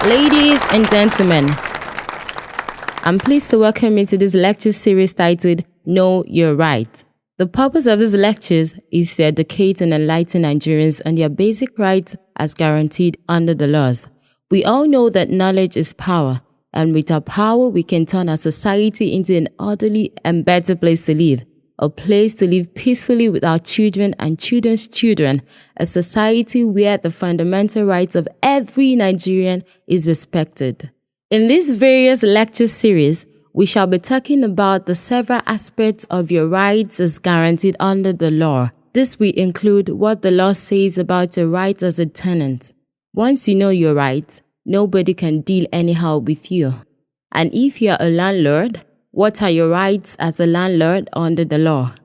Ladies and gentlemen, I'm pleased to welcome you to this lecture series titled Know Your Right. The purpose of these lectures is to educate and enlighten Nigerians on their basic rights as guaranteed under the laws. We all know that knowledge is power, and with our power, we can turn our society into an orderly and better place to live. A place to live peacefully with our children and children's children, a society where the fundamental rights of every Nigerian is respected. In this various lecture series, we shall be talking about the several aspects of your rights as guaranteed under the law. This will include what the law says about your rights as a tenant. Once you know your rights, nobody can deal anyhow with you. And if you are a landlord, what are your rights as a landlord under the law?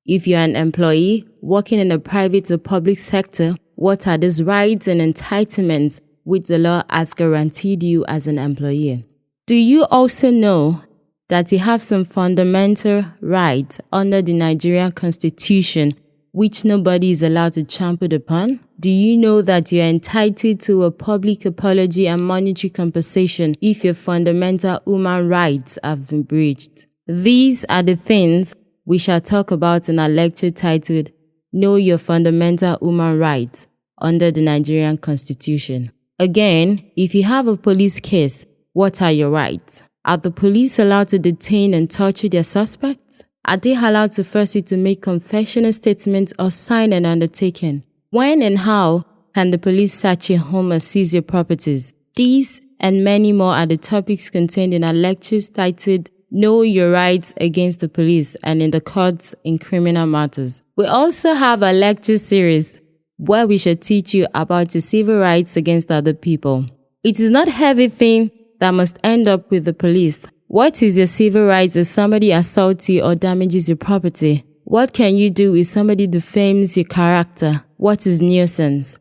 If you're an employee working in the private or public sector, what are these rights and entitlements which the law has guaranteed you as an employee? Do you also know that you have some fundamental rights under the Nigerian Constitution which nobody is allowed to trample upon? Do you know that you are entitled to a public apology and monetary compensation if your fundamental human rights have been breached? These are the things we shall talk about in our lecture titled Know Your Fundamental Human Rights under the Nigerian Constitution. Again, if you have a police case, what are your rights? Are the police allowed to detain and torture their suspects? Are they allowed to force you to make confessional statements or sign an undertaking? When and how can the police search your home and seize your properties? These and many more are the topics contained in our lectures titled Know Your Rights Against the Police and in the Courts in Criminal Matters. We also have a lecture series where we shall teach you about your civil rights against other people. It is not everything that must end up with the police. What is your civil rights if somebody assaults you or damages your property? What can you do if somebody defames your character? What is nuisance?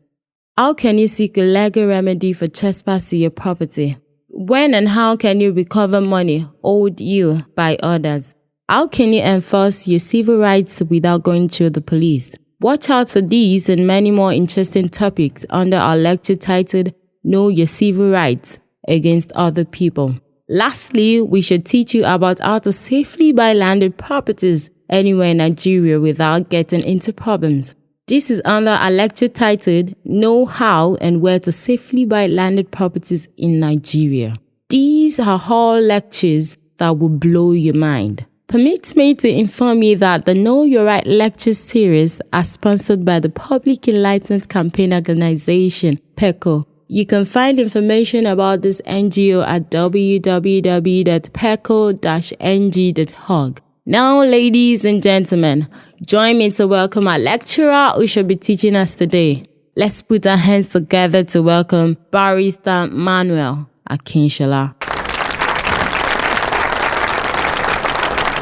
How can you seek a legal remedy for trespass to your property? When and how can you recover money owed you by others? How can you enforce your civil rights without going through the police? Watch out for these and many more interesting topics under our lecture titled Know Your Civil Rights Against Other People. Lastly, we should teach you about how to safely buy landed properties anywhere in Nigeria without getting into problems. This is under a lecture titled Know How and Where to Safely Buy Landed Properties in Nigeria. These are all lectures that will blow your mind. Permit me to inform you that the Know Your Right lecture series are sponsored by the Public Enlightenment Campaign Organization, PECO. You can find information about this NGO at www.peco-ng.org. Now, ladies and gentlemen, join me to welcome our lecturer who shall be teaching us today. Let's put our hands together to welcome Barrister Manuel Akinshola.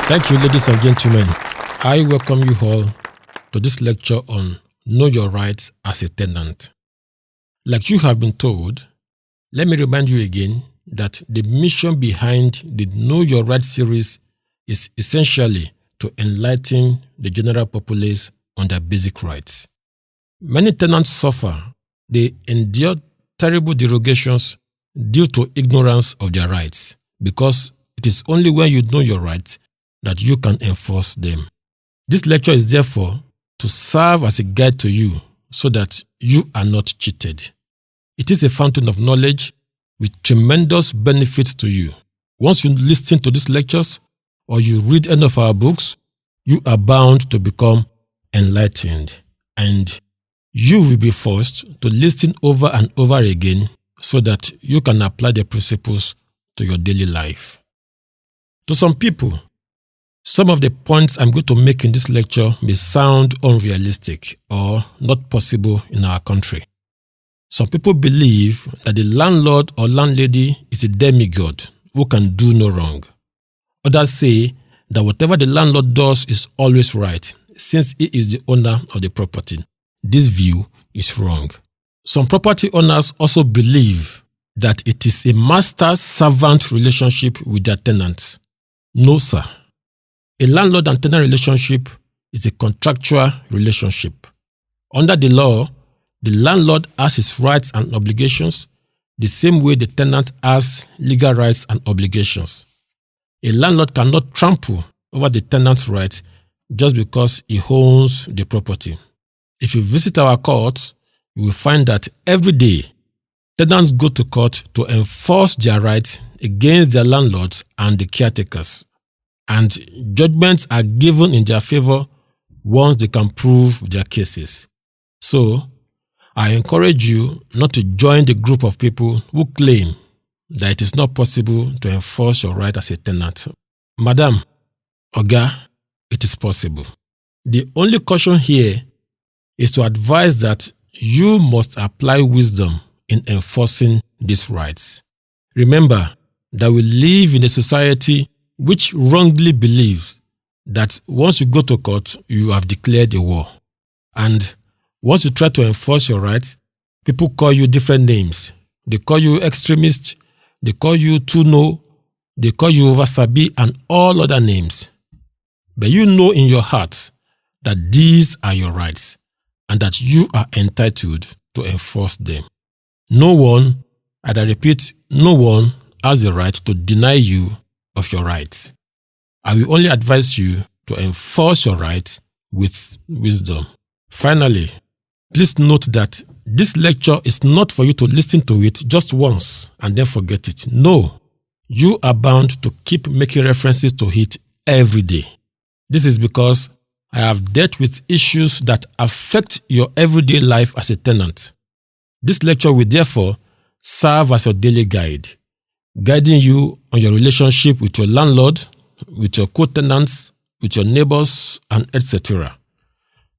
Thank you, ladies and gentlemen. I welcome you all to this lecture on Know Your Rights as a Tenant. Like you have been told, let me remind you again that the mission behind the Know Your Rights series is essentially to enlighten the general populace on their basic rights. Many tenants suffer. They endure terrible derogations due to ignorance of their rights, because it is only when you know your rights that you can enforce them. This lecture is therefore to serve as a guide to you so that you are not cheated. It is a fountain of knowledge with tremendous benefits to you. Once you listen to these lectures or you read any of our books, you are bound to become enlightened, and you will be forced to listen over and over again so that you can apply the principles to your daily life. To some people, some of the points I'm going to make in this lecture may sound unrealistic or not possible in our country. Some people believe that the landlord or landlady is a demigod who can do no wrong. Others say that whatever the landlord does is always right, since he is the owner of the property. This view is wrong. Some property owners also believe that it is a master-servant relationship with their tenants. No, sir. A landlord and tenant relationship is a contractual relationship. Under the law, the landlord has his rights and obligations, the same way the tenant has legal rights and obligations. A landlord cannot trample over the tenant's rights just because he owns the property. If you visit our courts, you will find that every day, tenants go to court to enforce their rights against their landlords and the caretakers, and judgments are given in their favor once they can prove their cases. So, I encourage you not to join the group of people who claim that it is not possible to enforce your right as a tenant. Madam, Oga, it is possible. The only caution here is to advise that you must apply wisdom in enforcing these rights. Remember that we live in a society which wrongly believes that once you go to court, you have declared a war. And once you try to enforce your rights, people call you different names. They call you extremist, they call you Tuno, they call you Oversabi, and all other names. But you know in your heart that these are your rights and that you are entitled to enforce them. No one, and I repeat, no one has the right to deny you of your rights. I will only advise you to enforce your rights with wisdom. Finally, please note that this lecture is not for you to listen to it just once and then forget it. No, you are bound to keep making references to it every day. This is because I have dealt with issues that affect your everyday life as a tenant. This lecture will therefore serve as your daily guide, guiding you on your relationship with your landlord, with your co-tenants, with your neighbors, and etc.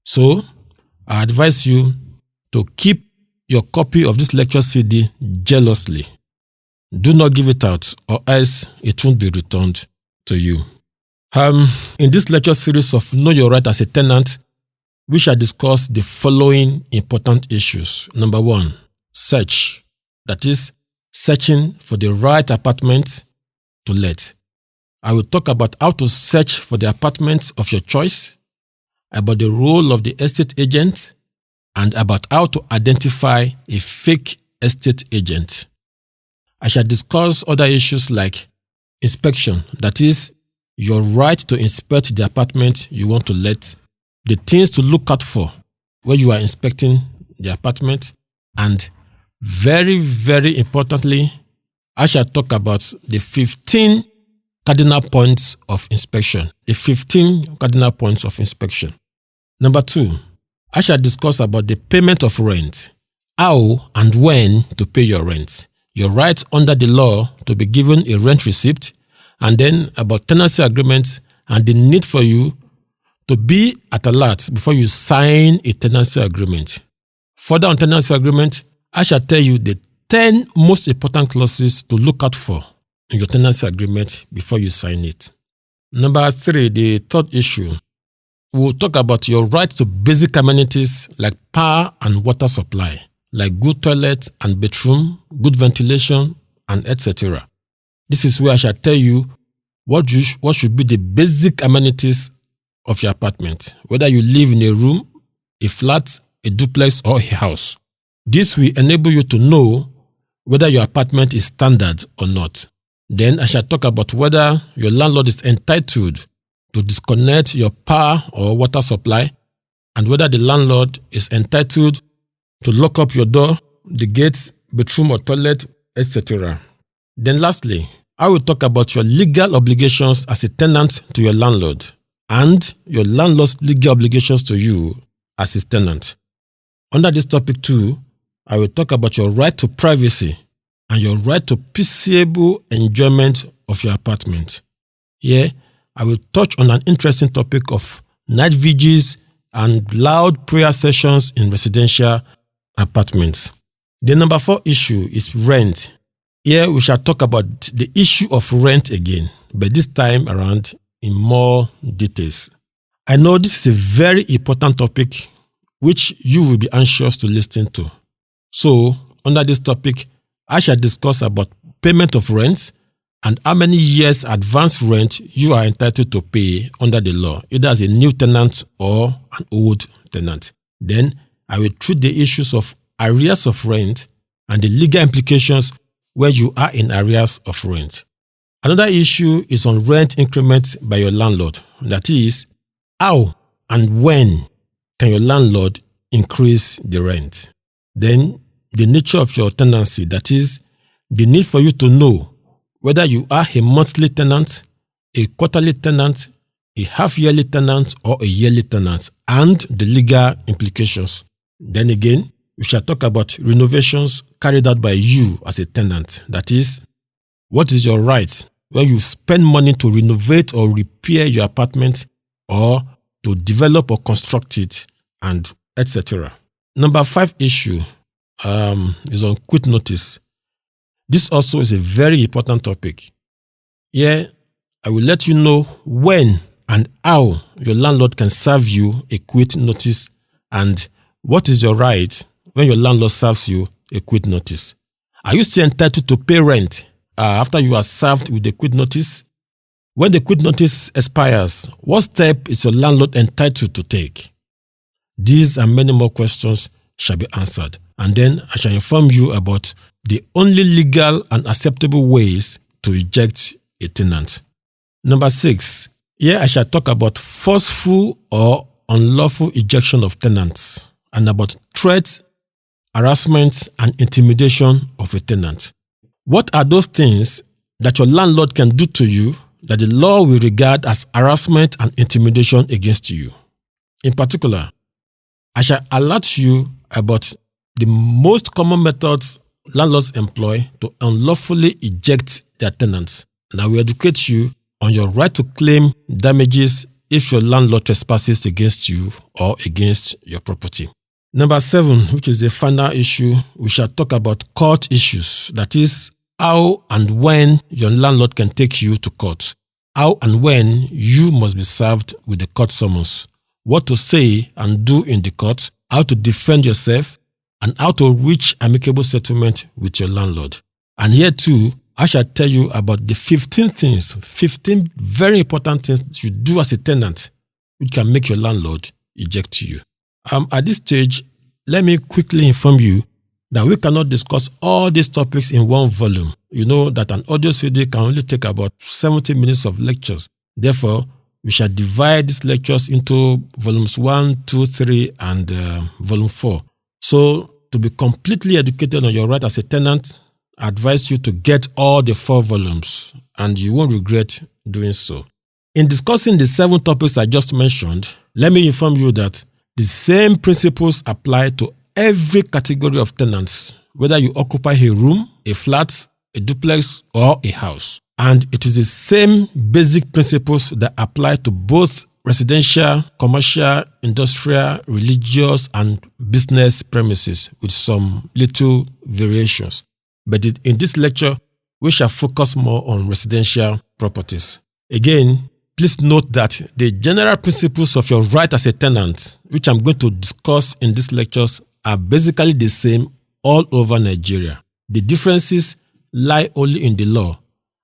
So, I advise you to keep your copy of this lecture CD jealously. Do not give it out, or else it won't be returned to you. In this lecture series of Know Your Right as a Tenant, we shall discuss the following important issues. Number 1, search. That is, searching for the right apartment to let. I will talk about how to search for the apartment of your choice, about the role of the estate agent, and about how to identify a fake estate agent. I shall discuss other issues like inspection, that is, your right to inspect the apartment you want to let, the things to look out for when you are inspecting the apartment, and very, very importantly, I shall talk about the 15 cardinal points of inspection. The 15 cardinal points of inspection. Number 2, I shall discuss about the payment of rent, how and when to pay your rent, your right under the law to be given a rent receipt, and then about tenancy agreement and the need for you to be at alert before you sign a tenancy agreement. Further on tenancy agreement, I shall tell you the 10 most important clauses to look out for in your tenancy agreement before you sign it. Number 3, the third issue, we'll talk about your right to basic amenities like power and water supply, like good toilet and bathroom, good ventilation, and etc. This is where I shall tell you what should be the basic amenities of your apartment, whether you live in a room, a flat, a duplex, or a house. This will enable you to know whether your apartment is standard or not. Then I shall talk about whether your landlord is entitled to disconnect your power or water supply, and whether the landlord is entitled to lock up your door, the gates, bathroom or toilet, etc. Then lastly, I will talk about your legal obligations as a tenant to your landlord and your landlord's legal obligations to you as his tenant. Under this topic too, I will talk about your right to privacy and your right to peaceable enjoyment of your apartment. Here, I will touch on an interesting topic of night vigils and loud prayer sessions in residential apartments. The number 4 issue is rent. Here we shall talk about the issue of rent again, but this time around in more details. I know this is a very important topic which you will be anxious to listen to. So, under this topic, I shall discuss about payment of rent and how many years advance rent you are entitled to pay under the law, either as a new tenant or an old tenant. Then, I will treat the issues of arrears of rent and the legal implications where you are in arrears of rent. Another issue is on rent increment by your landlord. That is, how and when can your landlord increase the rent? Then, the nature of your tenancy, that is, the need for you to know whether you are a monthly tenant, a quarterly tenant, a half-yearly tenant, or a yearly tenant, and the legal implications. Then again, we shall talk about renovations carried out by you as a tenant. That is, what is your right when you spend money to renovate or repair your apartment or to develop or construct it, and etc. Number 5 issue is on quit notice. This also is a very important topic. Here, I will let you know when and how your landlord can serve you a quit notice and what is your right when your landlord serves you a quit notice. Are you still entitled to pay rent after you are served with the quit notice? When the quit notice expires, what step is your landlord entitled to take? These and many more questions shall be answered, and then I shall inform you about the only legal and acceptable ways to eject a tenant. Number 6, here I shall talk about forceful or unlawful ejection of tenants and about threats, harassment, and intimidation of a tenant. What are those things that your landlord can do to you that the law will regard as harassment and intimidation against you? In particular, I shall alert you about the most common methods landlords employ to unlawfully eject their tenants, and I will educate you on your right to claim damages if your landlord trespasses against you or against your property. Number 7, which is the final issue, we shall talk about court issues. That is, how and when your landlord can take you to court. How and when you must be served with the court summons. What to say and do in the court. How to defend yourself. And how to reach amicable settlement with your landlord. And here too, I shall tell you about the 15 very important things you do as a tenant which can make your landlord eject you. At this stage, let me quickly inform you that we cannot discuss all these topics in one volume. You know that an audio CD can only take about 70 minutes of lectures. Therefore, we shall divide these lectures into volumes 1, 2, 3, and volume 4. So, to be completely educated on your right as a tenant, I advise you to get all the 4 volumes, and you won't regret doing so. In discussing the 7 topics I just mentioned, let me inform you that the same principles apply to every category of tenants, whether you occupy a room, a flat, a duplex, or a house. And it is the same basic principles that apply to both residential, commercial, industrial, religious, and business premises with some little variations. But in this lecture, we shall focus more on residential properties. Again, please note that the general principles of your right as a tenant, which I'm going to discuss in these lectures, are basically the same all over Nigeria. The differences lie only in the law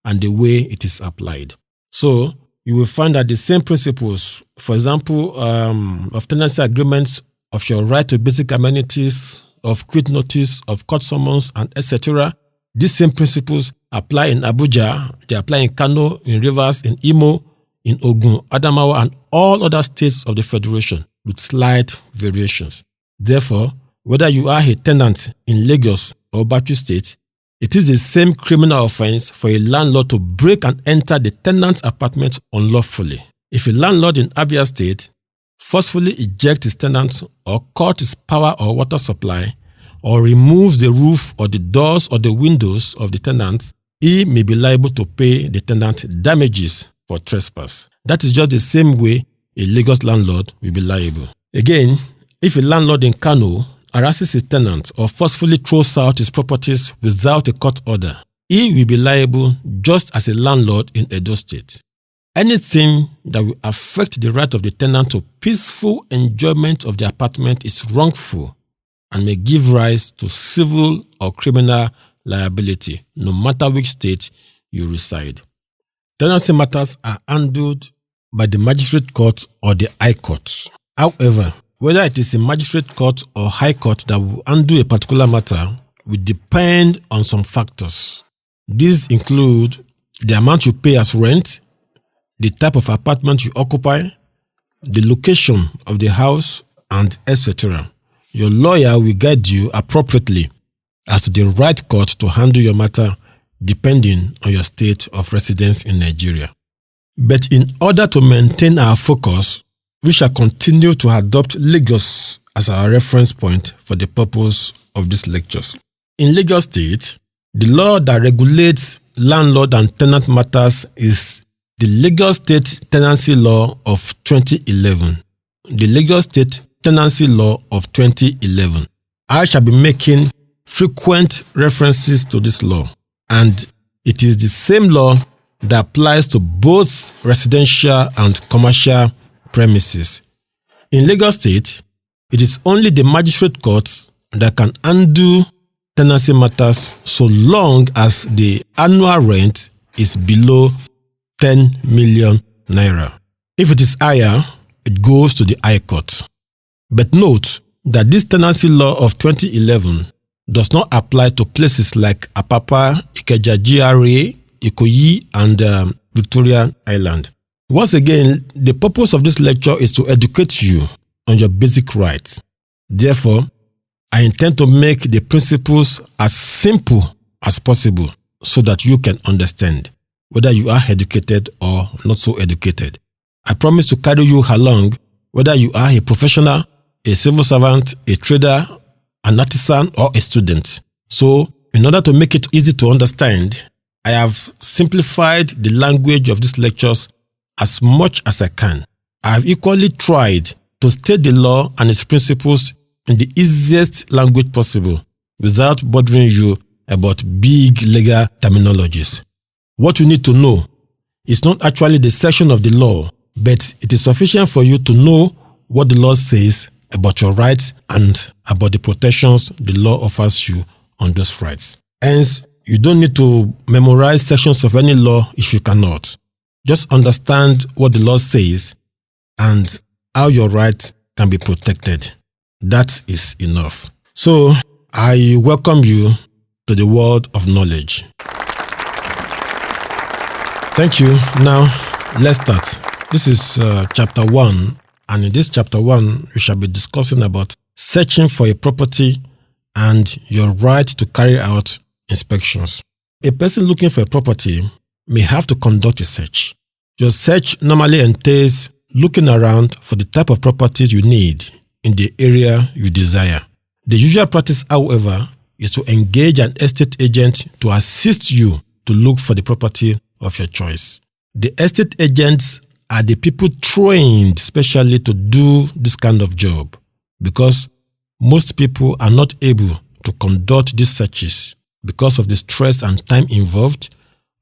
and the way it is applied. So, you will find that the same principles, for example, of tenancy agreements, of your right to basic amenities, of quit notice, of court summons, and etc. These same principles apply in Abuja, they apply in Kano, in Rivers, in Imo, in Ogun, Adamawa, and all other states of the Federation with slight variations. Therefore, whether you are a tenant in Lagos or Bauchi State, it is the same criminal offense for a landlord to break and enter the tenant's apartment unlawfully. If a landlord in Abia State forcefully ejects his tenant or cut his power or water supply or removes the roof or the doors or the windows of the tenant, he may be liable to pay the tenant damages for trespass. That is just the same way a Lagos landlord will be liable. Again, if a landlord in Kano harasses his tenant or forcefully throws out his properties without a court order, he will be liable just as a landlord in Edo State. Anything that will affect the right of the tenant to peaceful enjoyment of the apartment is wrongful and may give rise to civil or criminal liability, no matter which state you reside. Tenancy matters are handled by the magistrate court or the high court. However, whether it is a magistrate court or high court that will handle a particular matter, will depend on some factors. These include the amount you pay as rent, the type of apartment you occupy, the location of the house, and etc. Your lawyer will guide you appropriately as to the right court to handle your matter depending on your state of residence in Nigeria. But in order to maintain our focus, we shall continue to adopt Lagos as our reference point for the purpose of these lectures. In Lagos State, the law that regulates landlord and tenant matters is the Lagos State Tenancy Law of 2011. The Lagos State Tenancy Law of 2011. I shall be making frequent references to this law, and it is the same law that applies to both residential and commercial premises. In Lagos State, it is only the magistrate court that can undo tenancy matters so long as the annual rent is below 10 million naira. If it is higher, it goes to the High Court. But note that this tenancy law of 2011 does not apply to places like Apapa, Ikeja GRA, Ikoyi, and Victoria Island. Once again, the purpose of this lecture is to educate you on your basic rights. Therefore, I intend to make the principles as simple as possible so that you can understand whether you are educated or not so educated. I promise to carry you along whether you are a professional, a civil servant, a trader, an artisan, or a student. So, in order to make it easy to understand, I have simplified the language of these lectures as much as I can. I have equally tried to state the law and its principles in the easiest language possible without bothering you about big legal terminologies. What you need to know is not actually the section of the law, but it is sufficient for you to know what the law says about your rights and about the protections the law offers you on those rights. Hence, you don't need to memorize sections of any law if you cannot. Just understand what the law says and how your rights can be protected. That is enough. So, I welcome you to the world of knowledge. Thank you. Now, let's start. This is chapter 1, and in this chapter 1, we shall be discussing about searching for a property and your right to carry out inspections. A person looking for a property may have to conduct a search. Your search normally entails looking around for the type of properties you need in the area you desire. The usual practice, however, is to engage an estate agent to assist you to look for the property of your choice. The estate agents are the people trained specially to do this kind of job because most people are not able to conduct these searches because of the stress and time involved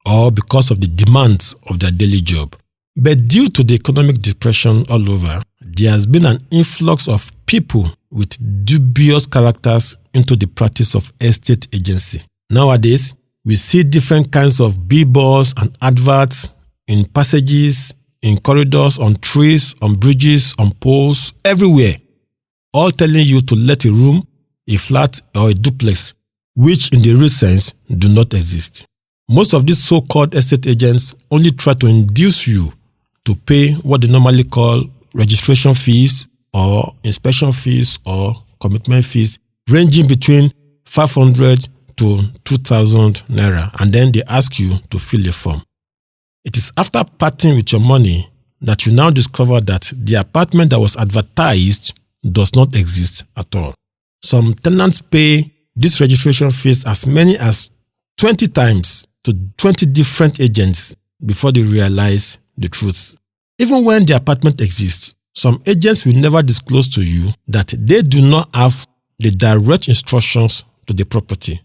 or because of the demands of their daily job. But due to the economic depression all over, there has been an influx of people with dubious characters into the practice of estate agency. Nowadays, we see different kinds of billboards and adverts in passages, in corridors, on trees, on bridges, on poles, everywhere, all telling you to let a room, a flat, or a duplex, which in the real sense do not exist. Most of these so-called estate agents only try to induce you to pay what they normally call registration fees or inspection fees or commitment fees ranging between 500 to 2,000 naira, and then they ask you to fill a form. It is after parting with your money that you now discover that the apartment that was advertised does not exist at all. Some tenants pay these registration fees as many as 20 times to 20 different agents before they realize the truth. Even when the apartment exists, some agents will never disclose to you that they do not have the direct instructions to the property.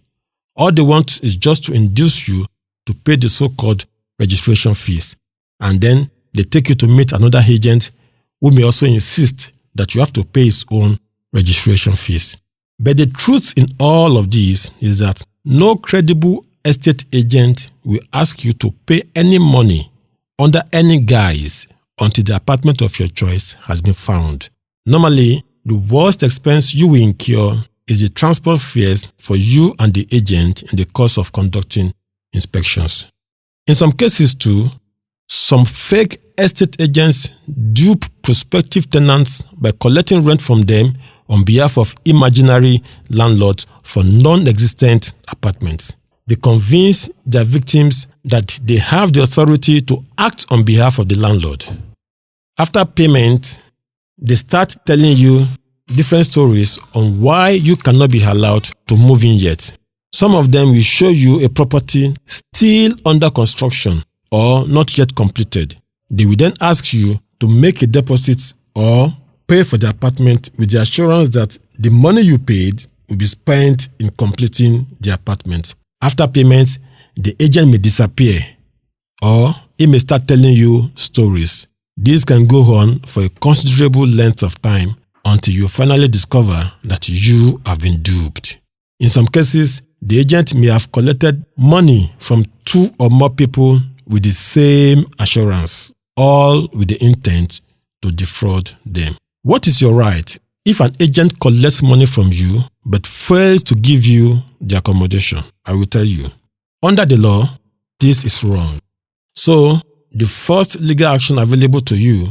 All they want is just to induce you to pay the so-called registration fees. And then they take you to meet another agent who may also insist that you have to pay his own registration fees. But the truth in all of this is that no credible estate agent will ask you to pay any money under any guise until the apartment of your choice has been found. Normally, the worst expense you will incur is the transport fares for you and the agent in the course of conducting inspections. In some cases too, some fake estate agents dupe prospective tenants by collecting rent from them on behalf of imaginary landlords for non-existent apartments. They convince their victims that they have the authority to act on behalf of the landlord. After payment, they start telling you different stories on why you cannot be allowed to move in yet. Some of them will show you a property still under construction or not yet completed. They will then ask you to make a deposit or pay for the apartment with the assurance that the money you paid will be spent in completing the apartment. After payment, the agent may disappear or he may start telling you stories. This can go on for a considerable length of time until you finally discover that you have been duped. In some cases, the agent may have collected money from 2 or more people with the same assurance, all with the intent to defraud them. What is your right if an agent collects money from you but fails to give you the accommodation? I will tell you. Under the law, this is wrong. So, the first legal action available to you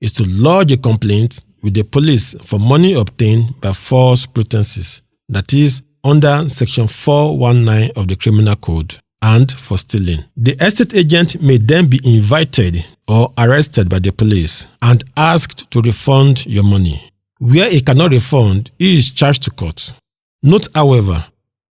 is to lodge a complaint with the police for money obtained by false pretenses, that is, under Section 419 of the Criminal Code, and for stealing. The estate agent may then be invited or arrested by the police and asked to refund your money. Where he cannot refund, he is charged to court. Note, however,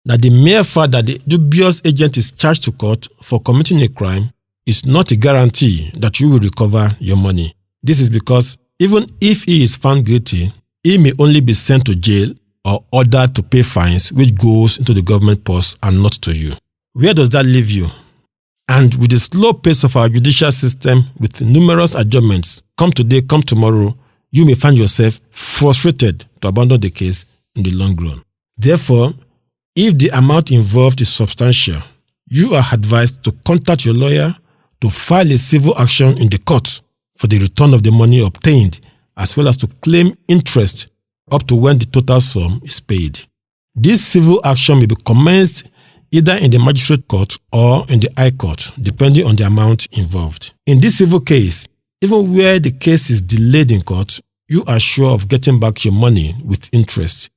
that the mere fact that the dubious agent is charged to court for committing a crime is not a guarantee that you will recover your money. This is because even if he is found guilty, he may only be sent to jail or ordered to pay fines, which goes into the government purse and not to you. Where does that leave you? And with the slow pace of our judicial system with numerous adjournments, come today, come tomorrow, you may find yourself frustrated to abandon the case in the long run. Therefore, if the amount involved is substantial, you are advised to contact your lawyer to file a civil action in the court for the return of the money obtained, as well as to claim interest up to when the total sum is paid. This civil action may be commenced either in the magistrate court or in the high court, depending on the amount involved. In this civil case, even where the case is delayed in court, you are sure of getting back your money with interest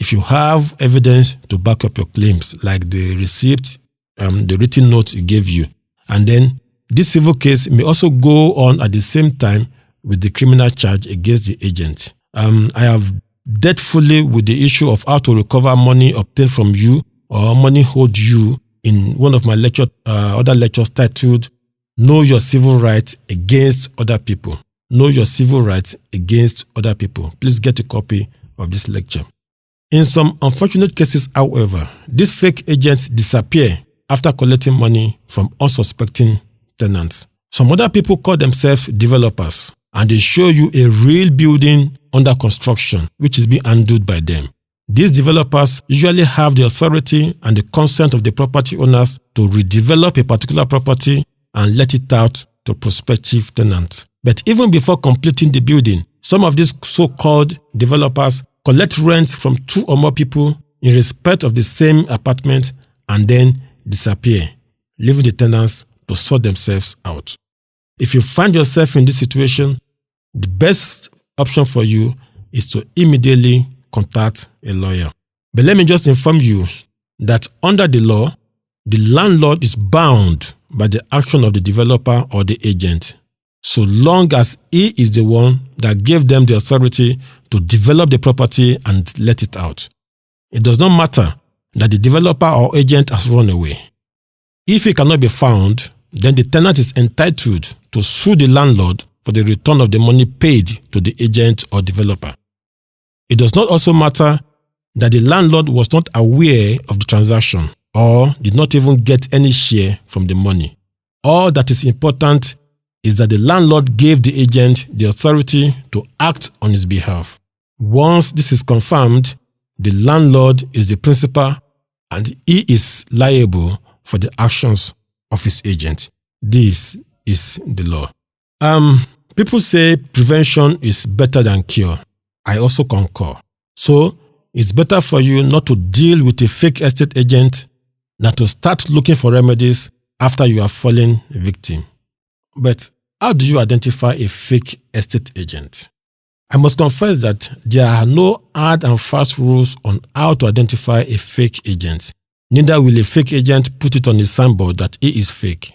if you have evidence to back up your claims, like the receipt, the written note it gave you. And then this civil case may also go on at the same time with the criminal charge against the agent. I have dealt fully with the issue of how to recover money obtained from you or money owed you in one of my other lectures titled Know Your Civil Rights Against Other People. Know Your Civil Rights Against Other People. Please get a copy of this lecture. In some unfortunate cases, however, these fake agents disappear after collecting money from unsuspecting tenants. Some other people call themselves developers, and they show you a real building under construction, which is being handled by them. These developers usually have the authority and the consent of the property owners to redevelop a particular property and let it out to prospective tenants. But even before completing the building, some of these so-called developers collect rent from 2 or more people in respect of the same apartment and then disappear, leaving the tenants to sort themselves out. If you find yourself in this situation, the best option for you is to immediately contact a lawyer. But let me just inform you that under the law, the landlord is bound by the action of the developer or the agent, so long as he is the one that gave them the authority to develop the property and let it out. It does not matter that the developer or agent has run away. If he cannot be found, then the tenant is entitled to sue the landlord for the return of the money paid to the agent or developer. It does not also matter that the landlord was not aware of the transaction or did not even get any share from the money. All that is important is that the landlord gave the agent the authority to act on his behalf. Once this is confirmed, the landlord is the principal and he is liable for the actions of his agent. This is the law. People say prevention is better than cure. I also concur. So, it's better for you not to deal with a fake estate agent than to start looking for remedies after you have fallen victim. But how do you identify a fake estate agent? I must confess that there are no hard and fast rules on how to identify a fake agent. Neither will a fake agent put it on a signboard that he is fake.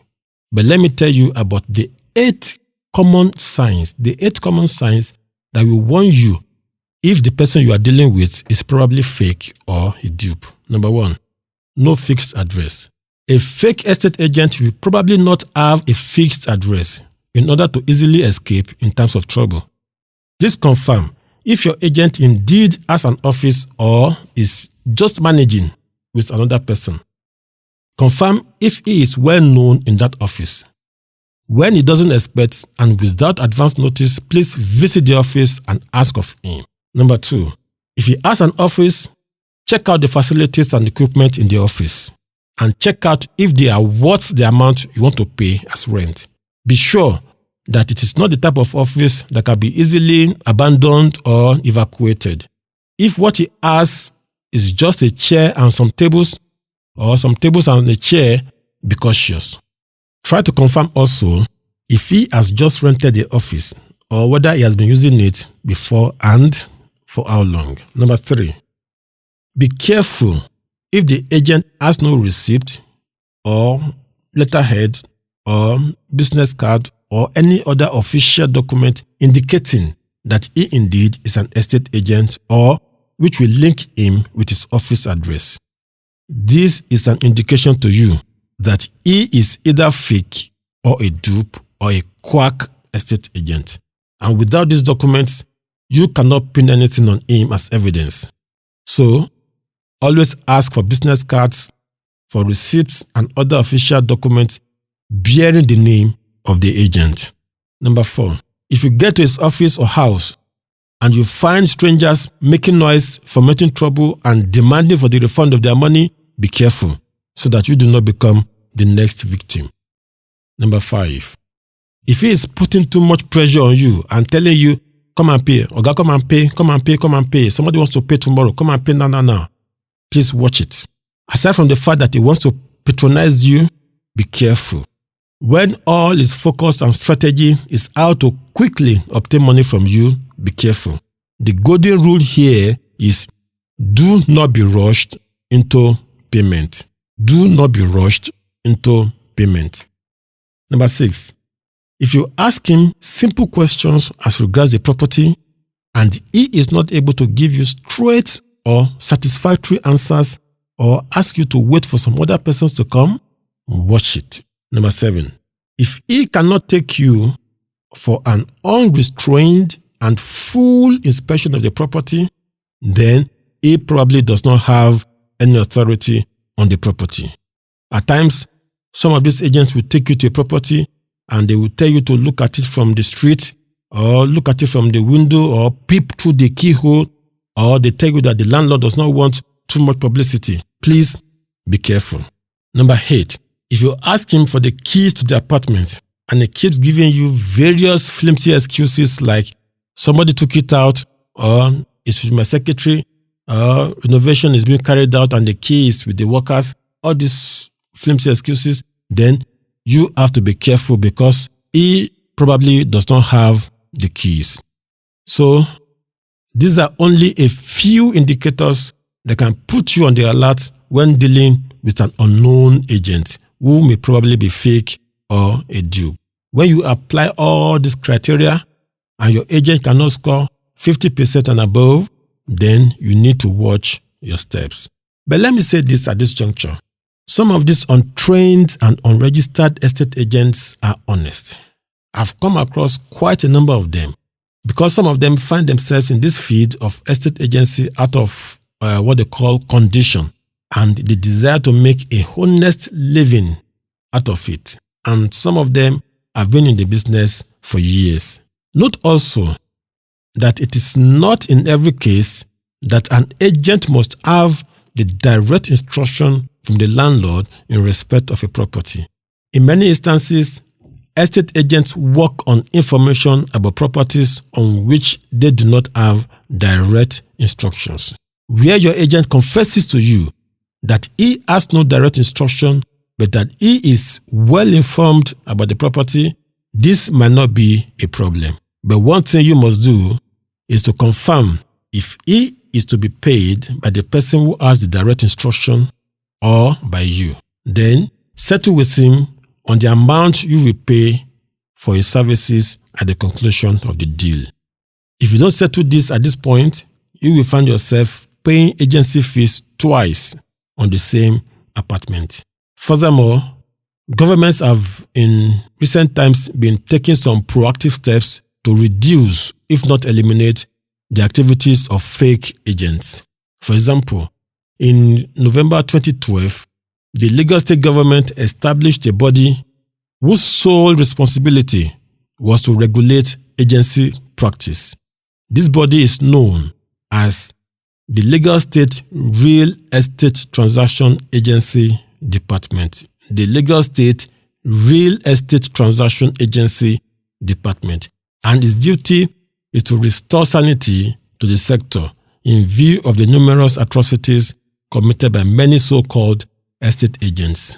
But let me tell you about the 8 common signs that will warn you if the person you are dealing with is probably fake or a dupe. Number 1, no fixed address. A fake estate agent will probably not have a fixed address in order to easily escape in times of trouble. Please confirm if your agent indeed has an office or is just managing with another person. Confirm if he is well known in that office. When he doesn't expect and without advance notice, please visit the office and ask of him. Number 2, if he has an office, check out the facilities and equipment in the office and check out if they are worth the amount you want to pay as rent. Be sure that it is not the type of office that can be easily abandoned or evacuated. If what he has is just a chair and some tables, or some tables and a chair, be cautious. Try to confirm also if he has just rented the office or whether he has been using it before and for how long. Number 3, be careful if the agent has no receipt or letterhead or business card or any other official document indicating that he indeed is an estate agent or which will link him with his office address. This is an indication to you that he is either fake or a dupe or a quack estate agent. And without these documents, you cannot pin anything on him as evidence. So, always ask for business cards, for receipts and other official documents bearing the name of the agent. Number 4, if you get to his office or house and you find strangers making noise, fomenting trouble, and demanding for the refund of their money, be careful so that you do not become the next victim. Number 5, if he is putting too much pressure on you and telling you, come and pay, Oga, come and pay, come and pay, come and pay, somebody wants to pay tomorrow, come and pay now, please watch it. Aside from the fact that he wants to patronize you, be careful. When all his focus and strategy is how to quickly obtain money from you, be careful. The golden rule here is do not be rushed into payment. Do not be rushed into payment. Number 6, if you ask him simple questions as regards the property and he is not able to give you straight or satisfactory answers or ask you to wait for some other persons to come, watch it. Number 7, if he cannot take you for an unrestrained and full inspection of the property, then he probably does not have any authority on the property. At times, some of these agents will take you to a property and they will tell you to look at it from the street or look at it from the window or peep through the keyhole, or they tell you that the landlord does not want too much publicity. Please be careful. Number 8, if you ask him for the keys to the apartment and he keeps giving you various flimsy excuses like somebody took it out or it's with my secretary or renovation is being carried out and the key is with the workers, all these flimsy excuses, then you have to be careful because he probably does not have the keys. So these are only a few indicators that can put you on the alert when dealing with an unknown agent who may probably be fake or a dupe. When you apply all these criteria and your agent cannot score 50% and above, then you need to watch your steps. But let me say this at this juncture. Some of these untrained and unregistered estate agents are honest. I've come across quite a number of them because some of them find themselves in this field of estate agency out of what they call condition, and the desire to make a honest living out of it. And some of them have been in the business for years. Note also that it is not in every case that an agent must have the direct instruction from the landlord in respect of a property. In many instances, estate agents work on information about properties on which they do not have direct instructions. where your agent confesses to you that he has no direct instruction, but that he is well informed about the property, this might not be a problem. But one thing you must do is to confirm if he is to be paid by the person who has the direct instruction or by you. Then settle with him on the amount you will pay for his services at the conclusion of the deal. If you don't settle this at this point, you will find yourself paying agency fees twice on the same apartment. Furthermore, governments have in recent times been taking some proactive steps to reduce, if not eliminate, the activities of fake agents. For example, in November 2012, the Lagos State government established a body whose sole responsibility was to regulate agency practice. This body is known as the Lagos State Real Estate Transaction Agency Department. The Lagos State Real Estate Transaction Agency Department. And its duty is to restore sanity to the sector in view of the numerous atrocities committed by many so-called estate agents.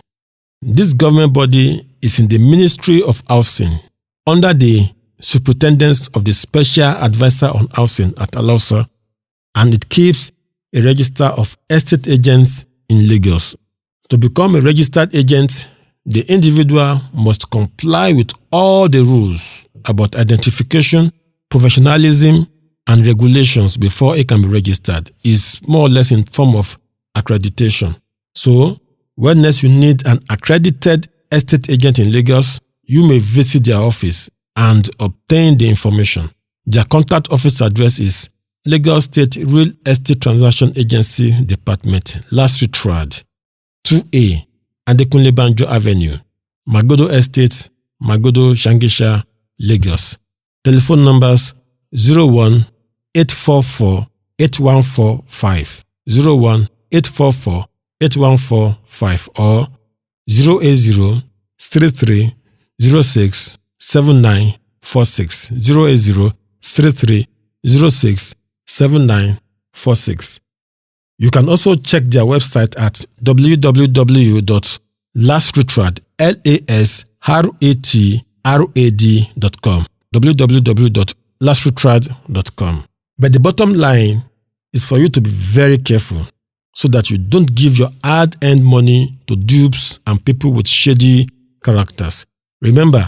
This government body is in the Ministry of Housing under the superintendence of the Special Advisor on Housing at Alausa, and it keeps a register of estate agents in Lagos. To become a registered agent, the individual must comply with all the rules about identification, professionalism, and regulations before it can be registered. It's more or less in form of accreditation. So, when next you need an accredited estate agent in Lagos, you may visit their office and obtain the information. Their contact office address is Lagos State Real Estate Transaction Agency Department, Last Street Road, 2A, Adekunle Banjo Avenue, Magodo Estate, Magodo, Shangisha, Lagos. Telephone numbers 01-844-8145, 01-844-8145 or 080-3306-7946, 080-3306-7946. You can also check their website at www.lastretrad.com, www.lastretrad.com. But the bottom line is for you to be very careful so that you don't give your hard-earned money to dupes and people with shady characters. Remember,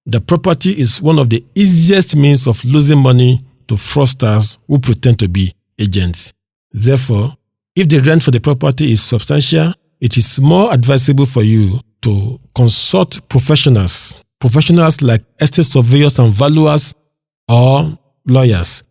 the property is one of the easiest means of losing money to fraudsters who pretend to be agents. Therefore, if the rent for the property is substantial, it is more advisable for you to consult professionals like estate surveyors and valuers or lawyers.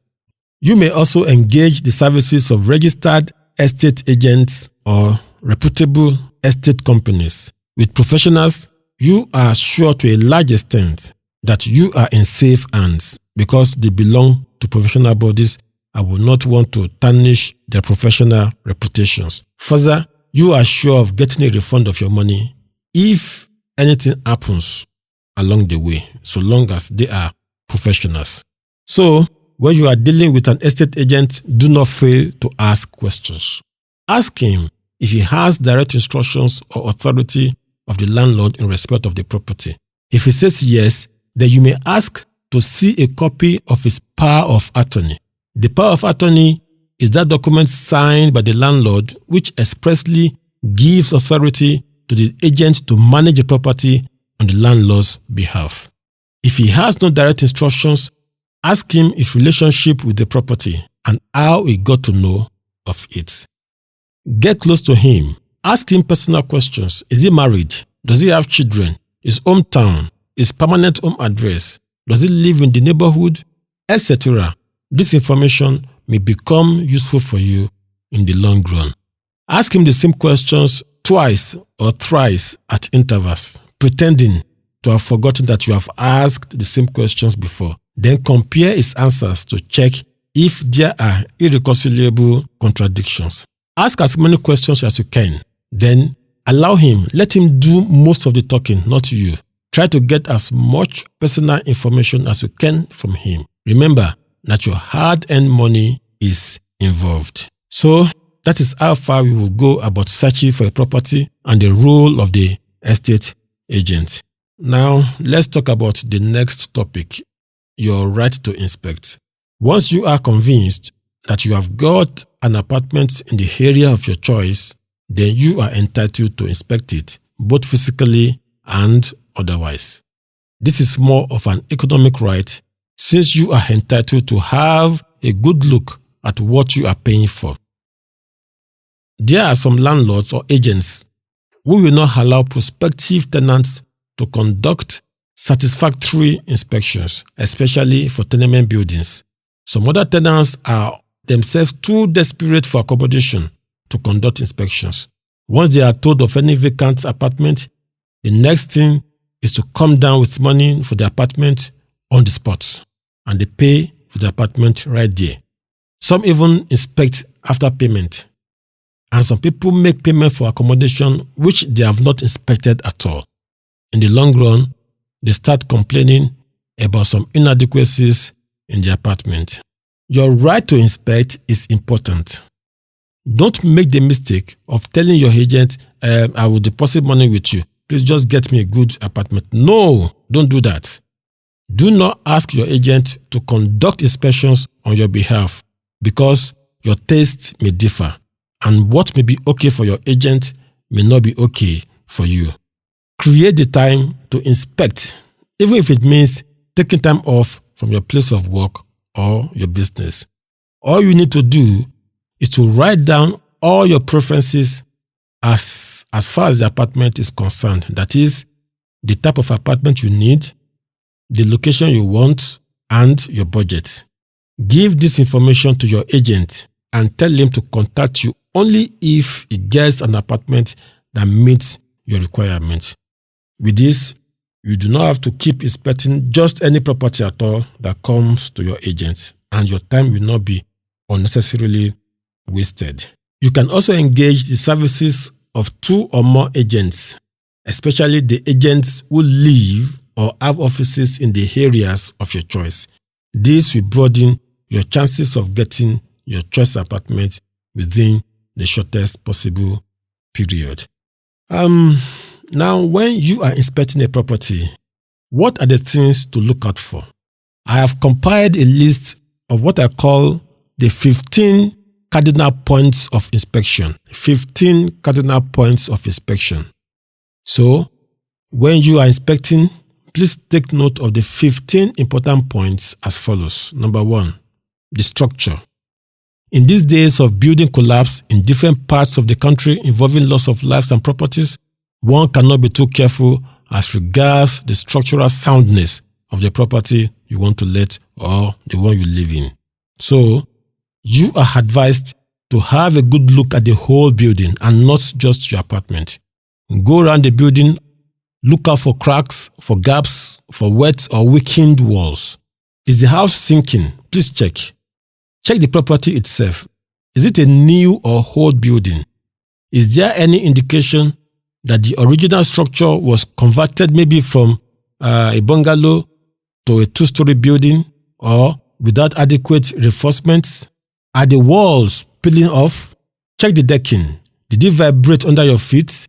You may also engage the services of registered estate agents or reputable estate companies. With professionals, you are sure to a large extent that you are in safe hands because they belong to professional bodies and will not want to tarnish their professional reputations. Further, you are sure of getting a refund of your money if anything happens along the way, so long as they are professionals. So, when you are dealing with an estate agent, do not fail to ask questions. Ask him if he has direct instructions or authority of the landlord in respect of the property. If he says yes, then you may ask to see a copy of his power of attorney. The power of attorney is that document signed by the landlord which expressly gives authority to the agent to manage the property on the landlord's behalf. If he has no direct instructions, ask him his relationship with the property and how he got to know of it. Get close to him. Ask him personal questions. Is he married? Does he have children? His hometown? His permanent home address? Does he live in the neighborhood? Etc. This information may become useful for you in the long run. Ask him the same questions twice or thrice at intervals, pretending to have forgotten that you have asked the same questions before. Then compare his answers to check if there are irreconcilable contradictions. Ask as many questions as you can. Then let him do most of the talking, not you. Try to get as much personal information as you can from him. Remember that your hard-earned money is involved. So, That is how far we will go about searching for a property and the role of the estate agent. Now, let's talk about the next topic, your right to inspect. Once you are convinced that you have got an apartment in the area of your choice, then you are entitled to inspect it, both physically and otherwise. This is more of an economic right, since you are entitled to have a good look at what you are paying for. There are some landlords or agents who will not allow prospective tenants to conduct satisfactory inspections, especially for tenement buildings. Some other tenants are themselves too desperate for accommodation to conduct inspections. Once they are told of any vacant apartment, the next thing is to come down with money for the apartment on the spot, and they pay for the apartment right there. Some even inspect after payment, and some people make payment for accommodation which they have not inspected at all. In the long run, they start complaining about some inadequacies in the apartment. Your right to inspect is important. Don't make the mistake of telling your agent, I will deposit money with you. Please just get me a good apartment. No, don't do that. Do not ask your agent to conduct inspections on your behalf, because your tastes may differ, and what may be okay for your agent may not be okay for you. Create the time to inspect, even if it means taking time off from your place of work or your business. All you need to do is to write down all your preferences as far as the apartment is concerned. That is, the type of apartment you need, the location you want, and your budget. Give this information to your agent and tell him to contact you only if he gets an apartment that meets your requirements. With this, you do not have to keep inspecting just any property at all that comes to your agent, and your time will not be unnecessarily wasted. You can also engage the services of 2 or more agents, especially the agents who live or have offices in the areas of your choice. This will broaden your chances of getting your choice apartment within the shortest possible period. Now, when you are inspecting a property, what are the things to look out for? I have compiled a list of what I call the 15 cardinal points of inspection. 15 cardinal points of inspection. So, when you are inspecting, please take note of the 15 important points as follows. Number 1, the structure. In these days of building collapse in different parts of the country involving loss of lives and properties, one cannot be too careful as regards the structural soundness of the property you want to let or the one you live in. So, you are advised to have a good look at the whole building and not just your apartment. Go around the building, look out for cracks, for gaps, for wet or weakened walls. Is the house sinking? Please check. Check the property itself. Is it a new or old building? Is there any indication that the original structure was converted maybe from a bungalow to a 2-story building, or without adequate reinforcements? Are the walls peeling off? Check the decking. Did it vibrate under your feet?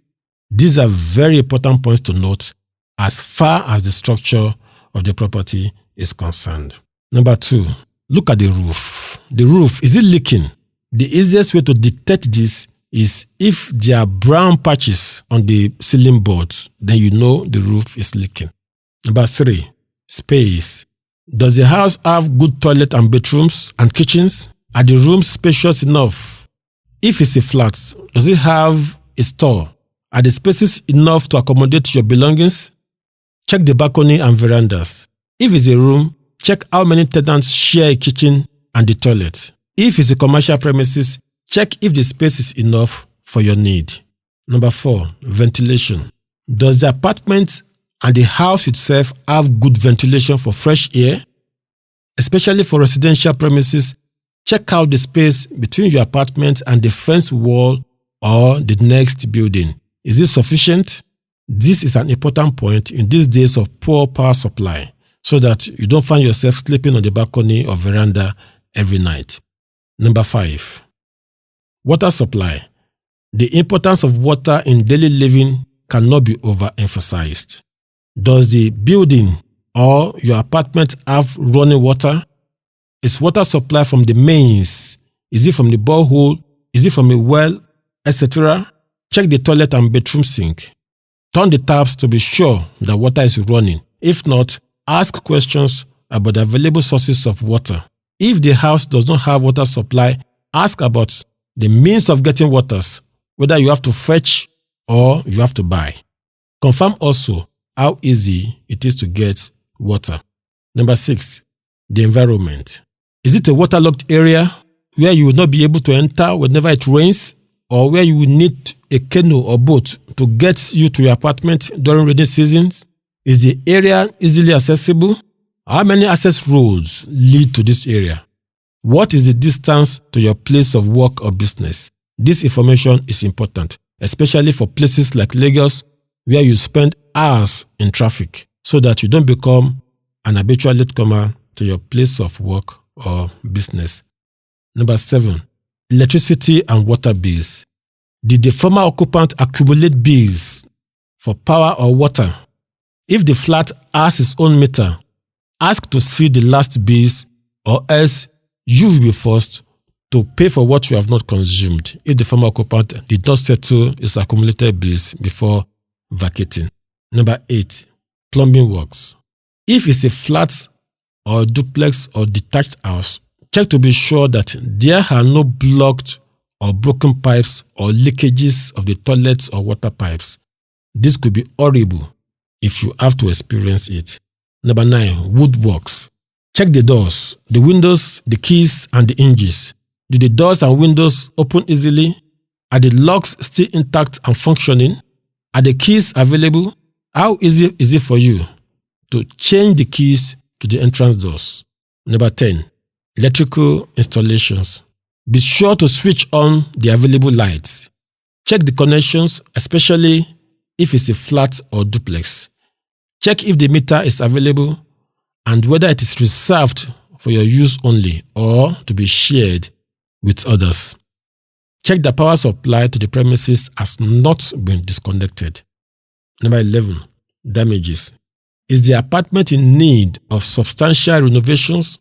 These are very important points to note as far as the structure of the property is concerned. Number 2, look at the roof. The roof, is it leaking? The easiest way to detect this is if there are brown patches on the ceiling boards, then you know the roof is leaking. Number 3, space. Does the house have good toilet and bathrooms and kitchens? Are the rooms spacious enough? If it's a flat, does it have a store? Are the spaces enough to accommodate your belongings? Check the balcony and verandas. If it's a room, check how many tenants share a kitchen and the toilet. If it's a commercial premises, check if the space is enough for your need. Number 4, ventilation. Does the apartment and the house itself have good ventilation for fresh air? Especially for residential premises, check out the space between your apartment and the fence wall or the next building. Is it sufficient? This is an important point in these days of poor power supply, so that you don't find yourself sleeping on the balcony or veranda every night. Number 5. Water supply. The importance of water in daily living cannot be overemphasized. Does the building or your apartment have running water? Is water supply from the mains? Is it from the borehole? Is it from a well, etc.? Check the toilet and bedroom sink. Turn the taps to be sure that water is running. If not, ask questions about the available sources of water. If the house does not have water supply, ask about the means of getting waters, whether you have to fetch or you have to buy. Confirm also how easy it is to get water. Number 6, the environment. Is it a waterlogged area where you will not be able to enter whenever it rains, or where you will need a canoe or boat to get you to your apartment during rainy seasons? Is the area easily accessible? How many access roads lead to this area? What is the distance to your place of work or business? This information is important, especially for places like Lagos, where you spend hours in traffic, so that you don't become an habitual latecomer to your place of work or business. Number 7, electricity and water bills. Did the former occupant accumulate bills for power or water? If the flat has its own meter, ask to see the last bills, or else you will be forced to pay for what you have not consumed if the former occupant did not settle his accumulated bills before vacating. Number 8, plumbing works. If it's a flat or duplex or detached house, check to be sure that there are no blocked or broken pipes or leakages of the toilets or water pipes. This could be horrible if you have to experience it. Number 9, woodworks. Check the doors, the windows, the keys, and the hinges. Do the doors and windows open easily? Are the locks still intact and functioning? Are the keys available? How easy is it for you to change the keys to the entrance doors? Number 10, electrical installations. Be sure to switch on the available lights. Check the connections, especially if it's a flat or duplex. Check if the meter is available and whether it is reserved for your use only or to be shared with others. Check the power supply to the premises has not been disconnected. Number 11, damages. Is the apartment in need of substantial renovations?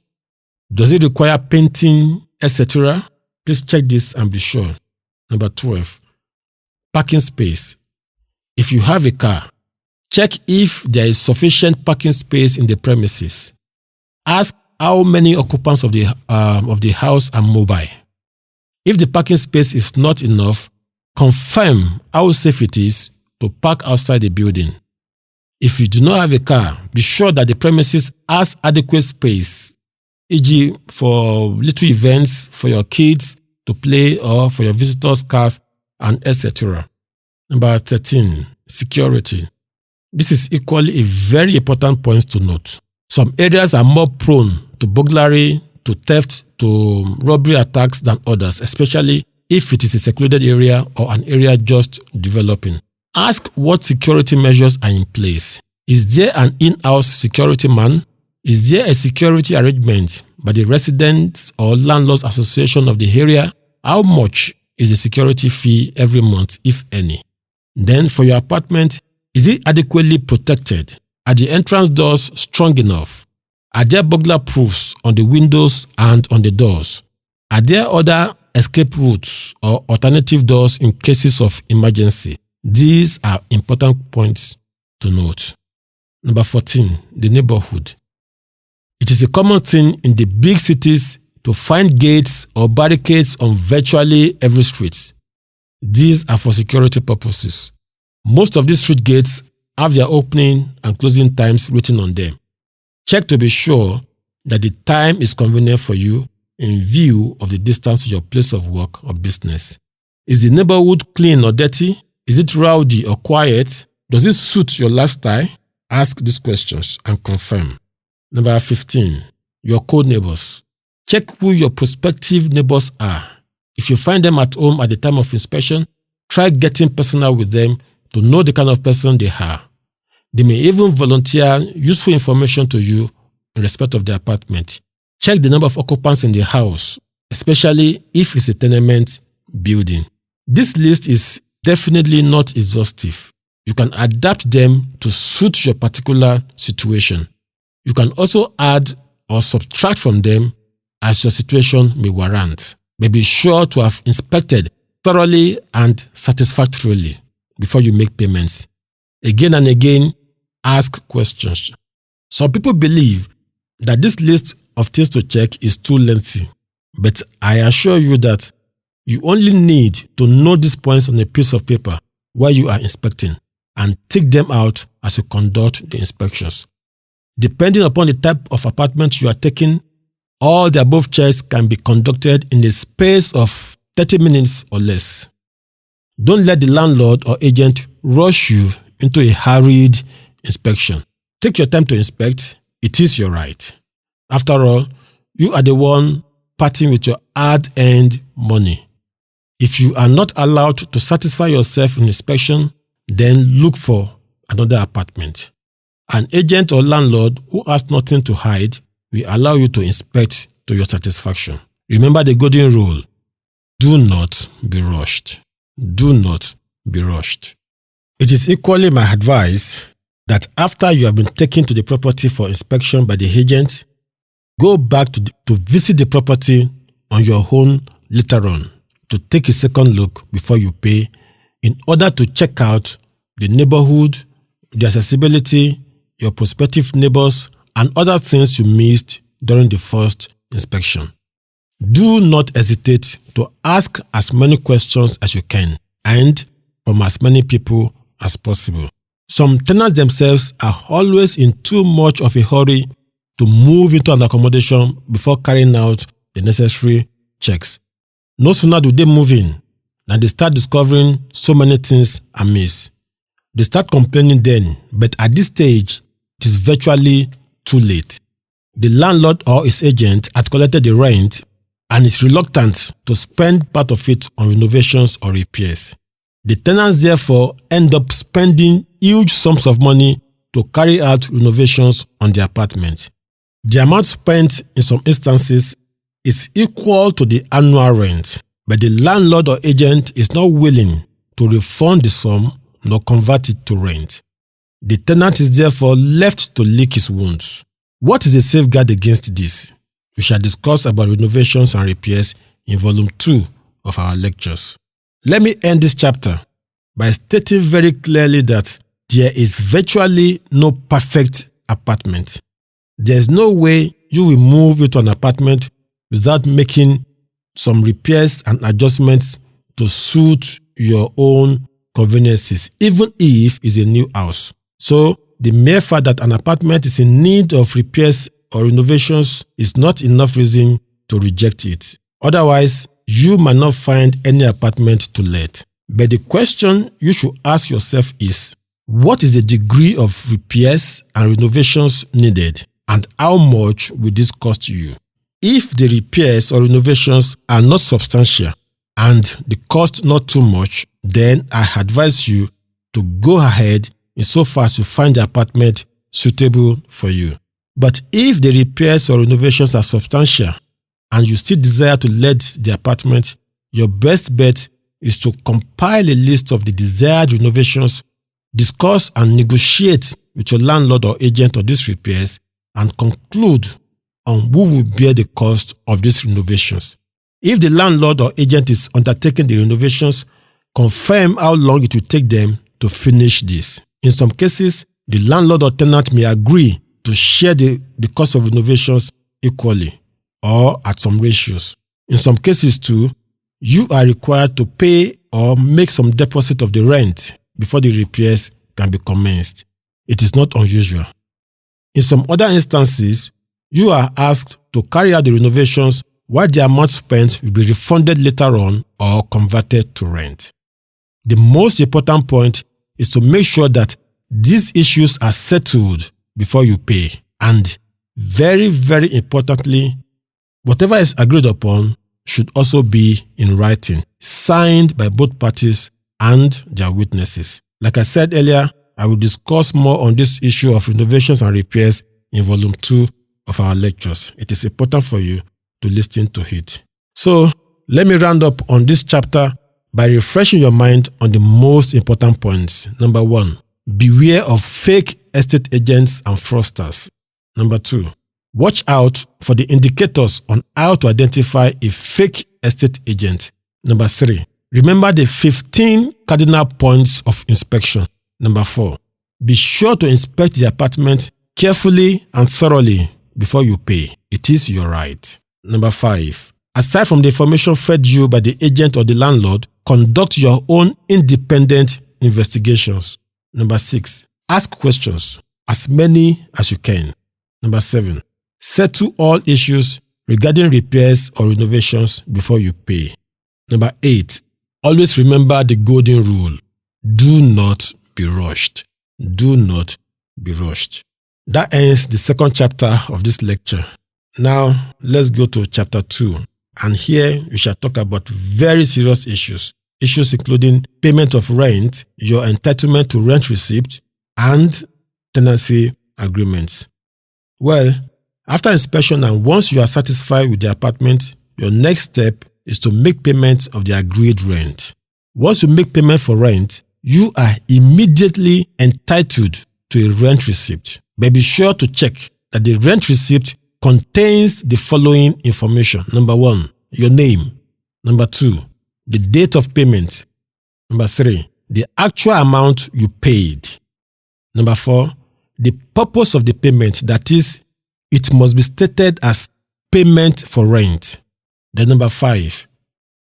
Does it require painting, etc.? Please check this and be sure. Number 12, parking space. If you have a car, check if there is sufficient parking space in the premises. Ask how many occupants of the house are mobile. If the parking space is not enough, confirm how safe it is to park outside the building. If you do not have a car, be sure that the premises has adequate space, e.g. for little events, for your kids to play, or for your visitors' cars, and etc. Number 13, security. This is equally a very important point to note. Some areas are more prone to burglary, to theft, to robbery attacks than others, especially if it is a secluded area or an area just developing. Ask what security measures are in place. Is there an in-house security man? Is there a security arrangement by the residents or landlords association of the area? How much is the security fee every month, if any? Then for your apartment, is it adequately protected? Are the entrance doors strong enough? Are there burglar proofs on the windows and on the doors? Are there other escape routes or alternative doors in cases of emergency? These are important points to note. Number 14, the neighborhood. It is a common thing in the big cities to find gates or barricades on virtually every street. These are for security purposes. Most of these street gates have their opening and closing times written on them. Check to be sure that the time is convenient for you in view of the distance to your place of work or business. Is the neighborhood clean or dirty? Is it rowdy or quiet? Does it suit your lifestyle? Ask these questions and confirm. Number 15, your co-neighbors. Check who your prospective neighbors are. If you find them at home at the time of inspection, try getting personal with them to know the kind of person they are. They may even volunteer useful information to you in respect of the apartment. Check the number of occupants in the house, especially if it's a tenement building. This list is definitely not exhaustive. You can adapt them to suit your particular situation. You can also add or subtract from them as your situation may warrant. But be sure to have inspected thoroughly and satisfactorily before you make payments. Again and again, ask questions. Some people believe that this list of things to check is too lengthy, but I assure you that you only need to know these points on a piece of paper while you are inspecting and take them out as you conduct the inspections. Depending upon the type of apartment you are taking, all the above checks can be conducted in a space of 30 minutes or less. Don't let the landlord or agent rush you into a hurried inspection. Take your time to inspect. It is your right. After all, you are the one parting with your hard-earned money. If you are not allowed to satisfy yourself in inspection, then look for another apartment. An agent or landlord who has nothing to hide will allow you to inspect to your satisfaction. Remember the golden rule: do not be rushed. Do not be rushed. It is equally my advice that after you have been taken to the property for inspection by the agent, go back to visit the property on your own later on to take a second look before you pay, in order to check out the neighborhood, the accessibility, your prospective neighbors, and other things you missed during the first inspection. Do not hesitate to ask as many questions as you can and from as many people as possible. Some tenants themselves are always in too much of a hurry to move into an accommodation before carrying out the necessary checks. No sooner do they move in than they start discovering so many things amiss. They start complaining then, but at this stage, it is virtually too late. The landlord or his agent had collected the rent and is reluctant to spend part of it on renovations or repairs. The tenants therefore end up spending huge sums of money to carry out renovations on the apartment. The amount spent in some instances is equal to the annual rent, but the landlord or agent is not willing to refund the sum nor convert it to rent. The tenant is therefore left to lick his wounds. What is a safeguard against this? We shall discuss about renovations and repairs in volume 2 of our lectures. Let me end this chapter by stating very clearly that there is virtually no perfect apartment. There is no way you will move into an apartment without making some repairs and adjustments to suit your own conveniences, even if it's a new house. So, the mere fact that an apartment is in need of repairs or renovations is not enough reason to reject it. Otherwise, you might not find any apartment to let. But the question you should ask yourself is, what is the degree of repairs and renovations needed, and how much will this cost you? If the repairs or renovations are not substantial and the cost not too much, then I advise you to go ahead insofar as you find the apartment suitable for you. But if the repairs or renovations are substantial and you still desire to let the apartment, your best bet is to compile a list of the desired renovations, discuss and negotiate with your landlord or agent on these repairs, and conclude on who will bear the cost of these renovations. If the landlord or agent is undertaking the renovations, confirm how long it will take them to finish this. In some cases, the landlord or tenant may agree to share the cost of renovations equally or at some ratios. In some cases too, you are required to pay or make some deposit of the rent before the repairs can be commenced. It is not unusual. In some other instances, you are asked to carry out the renovations while the amount spent will be refunded later on or converted to rent. The most important point is to make sure that these issues are settled before you pay. And very, very importantly, whatever is agreed upon should also be in writing, signed by both parties and their witnesses. Like I said earlier, I will discuss more on this issue of renovations and repairs in volume 2 of our lectures. It is important for you to listen to it. So, let me round up on this chapter by refreshing your mind on the most important points. Number 1, beware of fake estate agents and fraudsters. Number 2, watch out for the indicators on how to identify a fake estate agent. Number 3, remember the 15 cardinal points of inspection. Number 4, be sure to inspect the apartment carefully and thoroughly before you pay. It is your right. Number 5, aside from the information fed you by the agent or the landlord, conduct your own independent investigations. Number 6, ask questions, as many as you can. Number 7, settle all issues regarding repairs or renovations before you pay. Number 8, always remember the golden rule. Do not be rushed. Do not be rushed. That ends the second chapter of this lecture. Now, let's go to chapter 2. And here we shall talk about very serious issues. Issues including payment of rent, your entitlement to rent receipt, and tenancy agreements. Well, after inspection and once you are satisfied with the apartment, your next step is to make payment of the agreed rent. Once you make payment for rent, you are immediately entitled to a rent receipt. But be sure to check that the rent receipt contains the following information. Number 1, your name. Number 2, the date of payment. Number 3, the actual amount you paid. Number 4, the purpose of the payment, that is, it must be stated as payment for rent. Then number 5,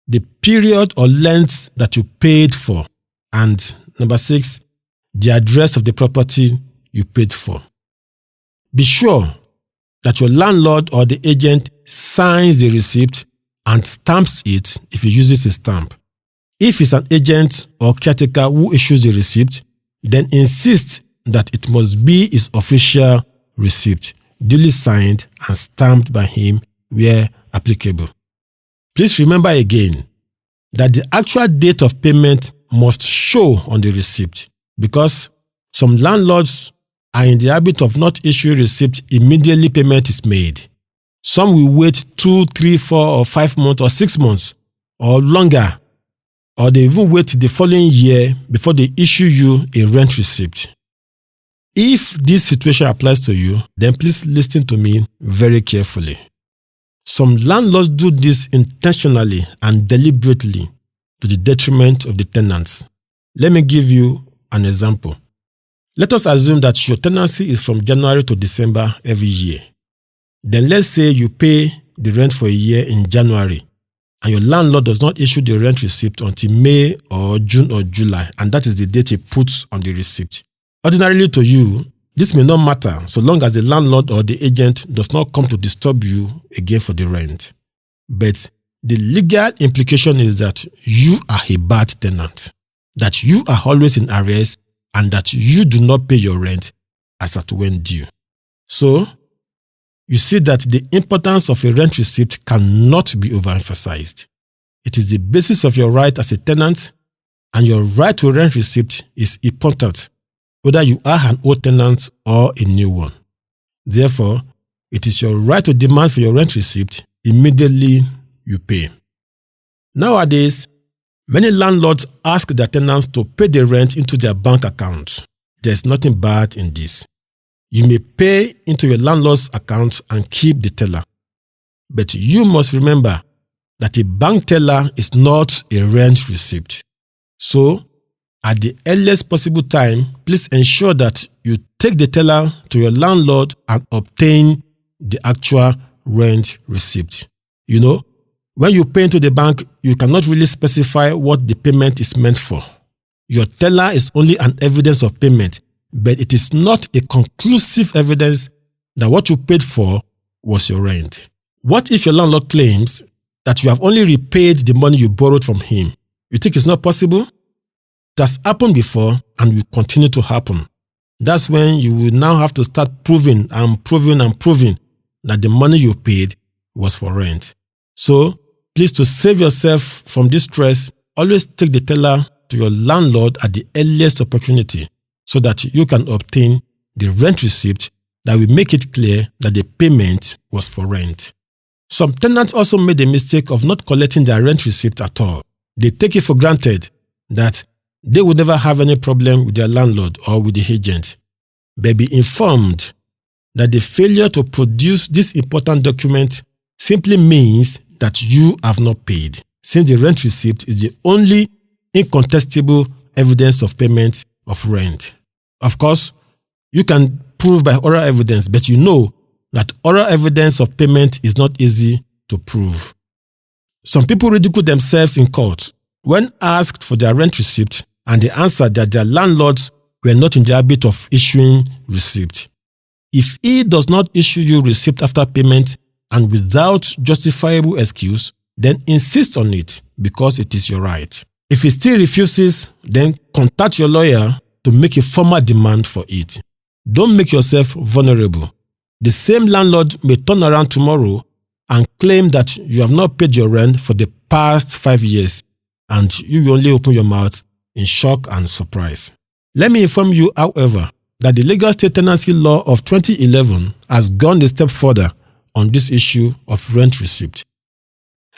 the period or length that you paid for. And number 6, the address of the property you paid for. Be sure that your landlord or the agent signs the receipt and stamps it if he uses a stamp. If it's an agent or caretaker who issues the receipt, then insist that it must be his official receipt, duly signed and stamped by him where applicable. Please remember again that the actual date of payment must show on the receipt, because some landlords are in the habit of not issuing receipt immediately payment is made. Some will wait 2, 3, 4 or 5 months or 6 months or longer, or they even wait the following year before they issue you a rent receipt. If this situation applies to you, then please listen to me very carefully. Some landlords do this intentionally and deliberately to the detriment of the tenants. Let me give you an example. Let us assume that your tenancy is from January to December every year. Then let's say you pay the rent for a year in January, and your landlord does not issue the rent receipt until May or June or July, and that is the date he puts on the receipt. Ordinarily to you, this may not matter so long as the landlord or the agent does not come to disturb you again for the rent. But the legal implication is that you are a bad tenant, that you are always in arrears, and that you do not pay your rent as at when due. So, you see that the importance of a rent receipt cannot be overemphasized. It is the basis of your right as a tenant, and your right to a rent receipt is important, whether you are an old tenant or a new one. Therefore, it is your right to demand for your rent receipt immediately you pay. Nowadays, many landlords ask their tenants to pay the rent into their bank account. There's nothing bad in this. You may pay into your landlord's account and keep the teller. But you must remember that a bank teller is not a rent receipt. So, at the earliest possible time, please ensure that you take the teller to your landlord and obtain the actual rent receipt. You know, when you pay into the bank, you cannot really specify what the payment is meant for. Your teller is only an evidence of payment, but it is not a conclusive evidence that what you paid for was your rent. What if your landlord claims that you have only repaid the money you borrowed from him? You think it's not possible? It has happened before and will continue to happen. That's when you will now have to start proving that the money you paid was for rent. So, please, to save yourself from this stress, always take the teller to your landlord at the earliest opportunity so that you can obtain the rent receipt that will make it clear that the payment was for rent. Some tenants also made the mistake of not collecting their rent receipt at all. They take it for granted that they would never have any problem with their landlord or with the agent. But be informed that the failure to produce this important document simply means that you have not paid, since the rent receipt is the only incontestable evidence of payment of rent. Of course, you can prove by oral evidence, but you know that oral evidence of payment is not easy to prove. Some people ridicule themselves in court when asked for their rent receipt, and they answered that their landlords were not in the habit of issuing receipt. If he does not issue you receipt after payment and without justifiable excuse, then insist on it because it is your right. If he still refuses, then contact your lawyer to make a formal demand for it. Don't make yourself vulnerable. The same landlord may turn around tomorrow and claim that you have not paid your rent for the past 5 years, and you will only open your mouth in shock and surprise. Let me inform you, however, that the Lagos State Tenancy Law of 2011 has gone a step further on this issue of rent receipt.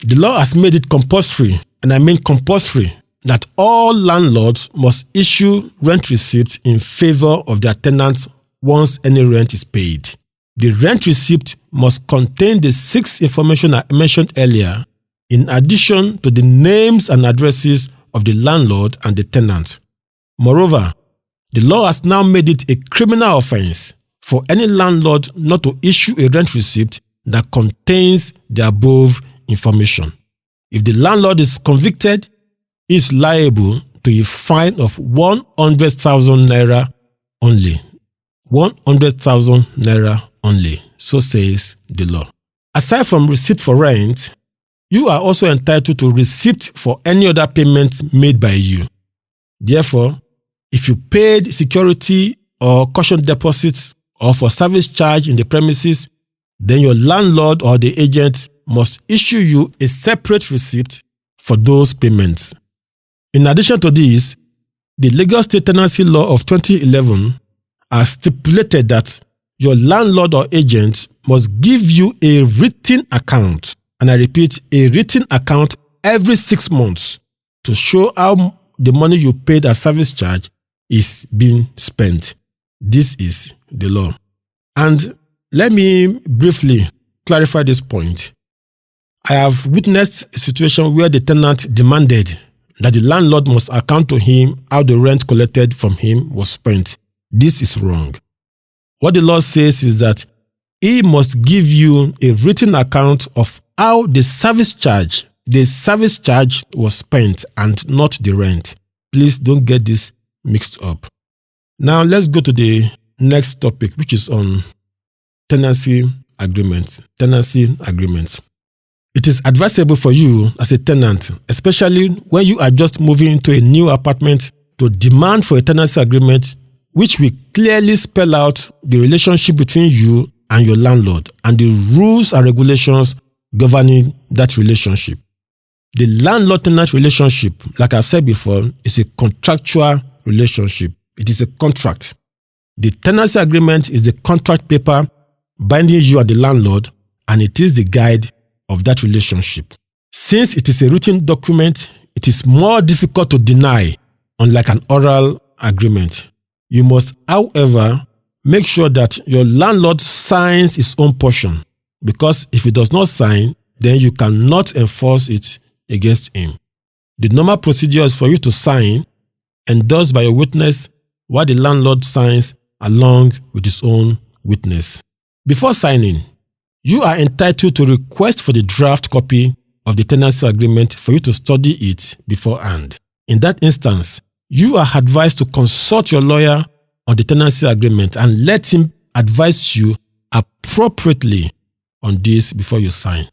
The law has made it compulsory, and I mean compulsory, that all landlords must issue rent receipts in favor of their tenants once any rent is paid. The rent receipt must contain the 6 information I mentioned earlier, in addition to the names and addresses of the landlord and the tenant. Moreover, the law has now made it a criminal offense for any landlord not to issue a rent receipt that contains the above information. If the landlord is convicted, he is liable to a fine of 100,000 naira only. 100,000 naira only, so says the law. Aside from receipt for rent, you are also entitled to receipt for any other payment made by you. Therefore, if you paid security or caution deposits or for service charge in the premises, then your landlord or the agent must issue you a separate receipt for those payments. In addition to this, the Lagos State Tenancy Law of 2011 has stipulated that your landlord or agent must give you a written account, and I repeat, a written account every 6 months to show how the money you paid as service charge is being spent. This is the law. And let me briefly clarify this point. I have witnessed a situation where the tenant demanded that the landlord must account to him how the rent collected from him was spent. This is wrong. What the law says is that he must give you a written account of how the service charge was spent and not the rent. Please don't get this mixed up. Now let's go to the next topic, which is on tenancy agreements. Tenancy agreements. It is advisable for you as a tenant, especially when you are just moving into a new apartment, to demand for a tenancy agreement which will clearly spell out the relationship between you and your landlord and the rules and regulations governing that relationship. The landlord-tenant relationship, like I've said before, is a contractual relationship. It is a contract. The tenancy agreement is the contract paper binding you and the landlord, and it is the guide of that relationship. Since it is a written document, it is more difficult to deny, unlike an oral agreement. You must, however, make sure that your landlord signs his own portion, because if he does not sign, then you cannot enforce it against him. The normal procedure is for you to sign, endorsed by a witness, while the landlord signs along with his own witness. Before signing, you are entitled to request for the draft copy of the tenancy agreement for you to study it beforehand. In that instance, you are advised to consult your lawyer on the tenancy agreement and let him advise you appropriately on this before you sign.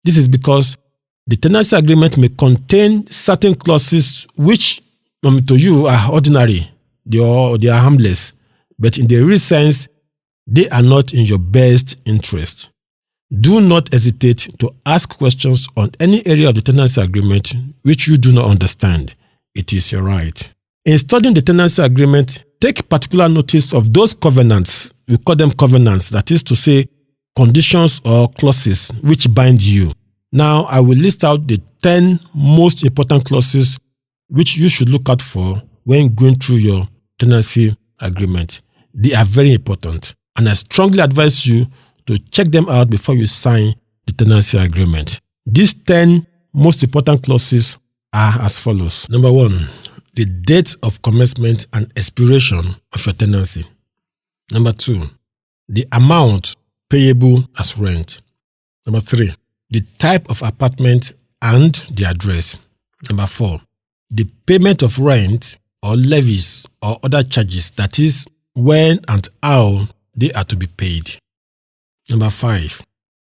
This is because the tenancy agreement may contain certain clauses which to you are ordinary, they are harmless, but in the real sense, they are not in your best interest. Do not hesitate to ask questions on any area of the tenancy agreement which you do not understand. It is your right. In studying the tenancy agreement, take particular notice of those covenants. We call them covenants. That is to say, conditions or clauses which bind you. Now, I will list out the 10 most important clauses which you should look out for when going through your tenancy agreement. They are very important, and I strongly advise you to check them out before you sign the tenancy agreement. These 10 most important clauses are as follows. Number 1, the date of commencement and expiration of your tenancy. Number 2, the amount payable as rent. Number 3, the type of apartment and the address. Number 4, the payment of rent or levies or other charges, that is, when and how they are to be paid. Number 5,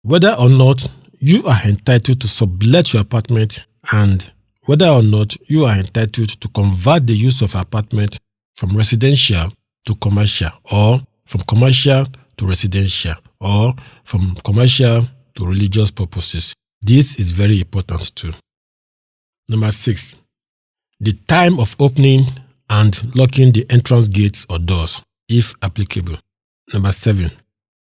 whether or not you are entitled to sublet your apartment and whether or not you are entitled to convert the use of apartment from residential to commercial, or from commercial to residential, or from commercial to religious purposes. This is very important too. Number 6, the time of opening and locking the entrance gates or doors, if applicable. Number 7,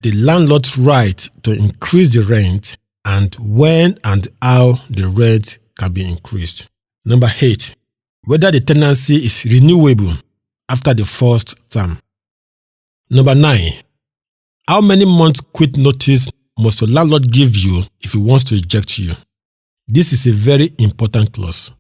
the landlord's right to increase the rent and when and how the rent can be increased. Number 8, whether the tenancy is renewable after the first term. Number 9, how many months quit notice must the landlord give you if he wants to eject you? This is a very important clause